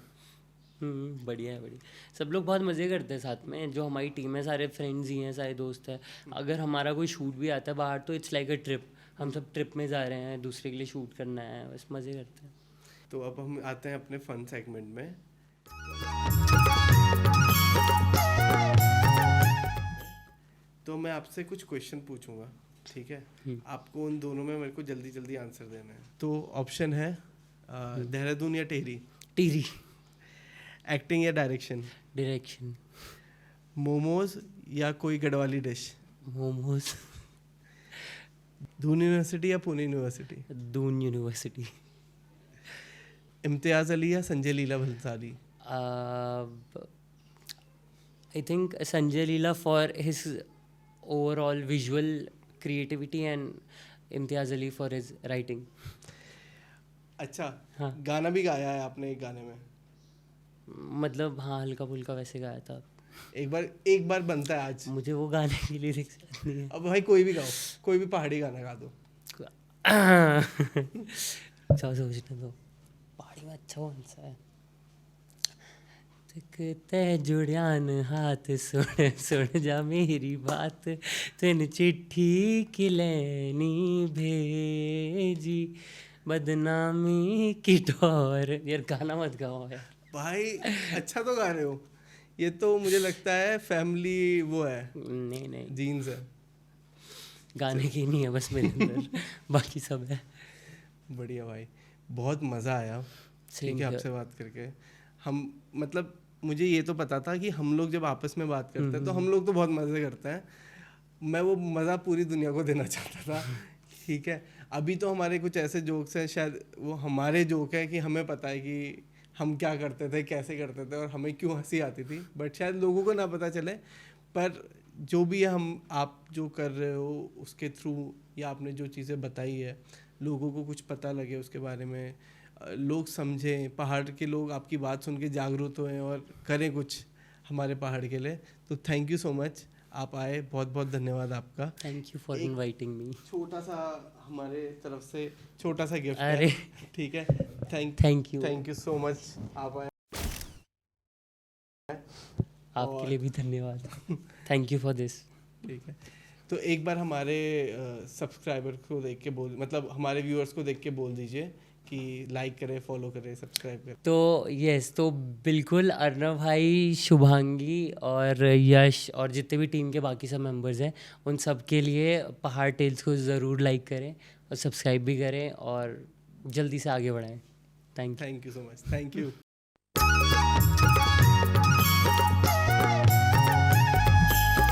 बढ़िया है, बढ़िया। सब लोग बहुत मज़े करते हैं साथ में, जो हमारी टीम है, सारे फ्रेंड्स ही हैं, सारे दोस्त हैं। अगर हमारा कोई शूट भी आता है बाहर तो इट्स लाइक अ ट्रिप, हम सब ट्रिप में जा रहे हैं, दूसरे के लिए शूट करना है, बस मज़े करते हैं। तो अब हम आते हैं अपने फन सेगमेंट में। तो मैं आपसे कुछ क्वेश्चन पूछूंगा, ठीक है? आपको उन दोनों में मेरे को जल्दी जल्दी आंसर देना है। तो ऑप्शन है देहरादून या टेहरी, टीरी, एक्टिंग या डायरेक्शन, डायरेक्शन, मोमोज या कोई Garhwali dish, momos, Doon university या पुणे यूनिवर्सिटी, दून यूनिवर्सिटी, इम्तियाज़ अली या Sanjay Leela Bhansali, I think Sanjay Leela for his overall visual creativity and Imtiaz Ali for his writing. अच्छा, हाँ। गाना भी गाया है आपने एक गाने में? मतलब हाँ, हल्का फुल्का वैसे गाया था। एक बार बनता है आज। मुझे वो गाने की लिरिक्स याद नहीं है। अब भाई कोई भी गाओ, कोई भी पहाड़ी गाना गा दो। अच्छा सोचने दो, पहाड़ी में अच्छा कौन सा है? तय जुड़ियान हाथ सुन सुन जा मेरी बात, तेन चिट्ठी की लैनी भेजी, बदनामी की ठोर। यार गाना मत गाओ यार भाई अच्छा तो गा रहे हो, ये तो मुझे लगता है फैमिली वो है, नहीं नहीं, जीन्स है। गाने की नहीं है बस मेरे अंदर, बाकी सब है। बढ़िया भाई, बहुत मज़ा आया, ठीक है, आपसे बात करके। हम मतलब मुझे ये तो पता था कि हम लोग जब आपस में बात करते हैं तो हम लोग तो बहुत मज़े करते हैं, मैं वो मज़ा पूरी दुनिया को देना चाहता था, ठीक है। अभी तो हमारे कुछ ऐसे जोक्स हैं, शायद वो हमारे जोक हैं कि हमें पता है कि हम क्या करते थे, कैसे करते थे और हमें क्यों हंसी आती थी, बट शायद लोगों को ना पता चले। पर जो भी हम आप जो कर रहे हो उसके थ्रू, या आपने जो चीज़ें बताई है, लोगों को कुछ पता लगे उसके बारे में, लोग समझें, पहाड़ के लोग आपकी बात सुन के जागरूक हों और करें कुछ हमारे पहाड़ के लिए। तो थैंक यू सो मच, आप आए, बहुत बहुत धन्यवाद आपका। Thank you for inviting me. छोटा सा हमारे तरफ से छोटा सा गिफ्ट अरे है, ठीक है। थैंक यू सो मच, आप आए। आपके लिए भी धन्यवाद। Thank you for this. ठीक है, तो एक बार हमारे सब्सक्राइबर को देख के मतलब हमारे व्यूअर्स को देख के बोल दीजिए कि लाइक करें, फॉलो करें, सब्सक्राइब करें। तो यस, तो बिल्कुल अर्नव भाई, शुभांगी और यश और जितने भी टीम के बाकी सब मेंबर्स हैं, उन सब के लिए पहाड़ टेल्स को ज़रूर लाइक करें और सब्सक्राइब भी करें और जल्दी से आगे बढ़ाएं। Thank you so much, thank you.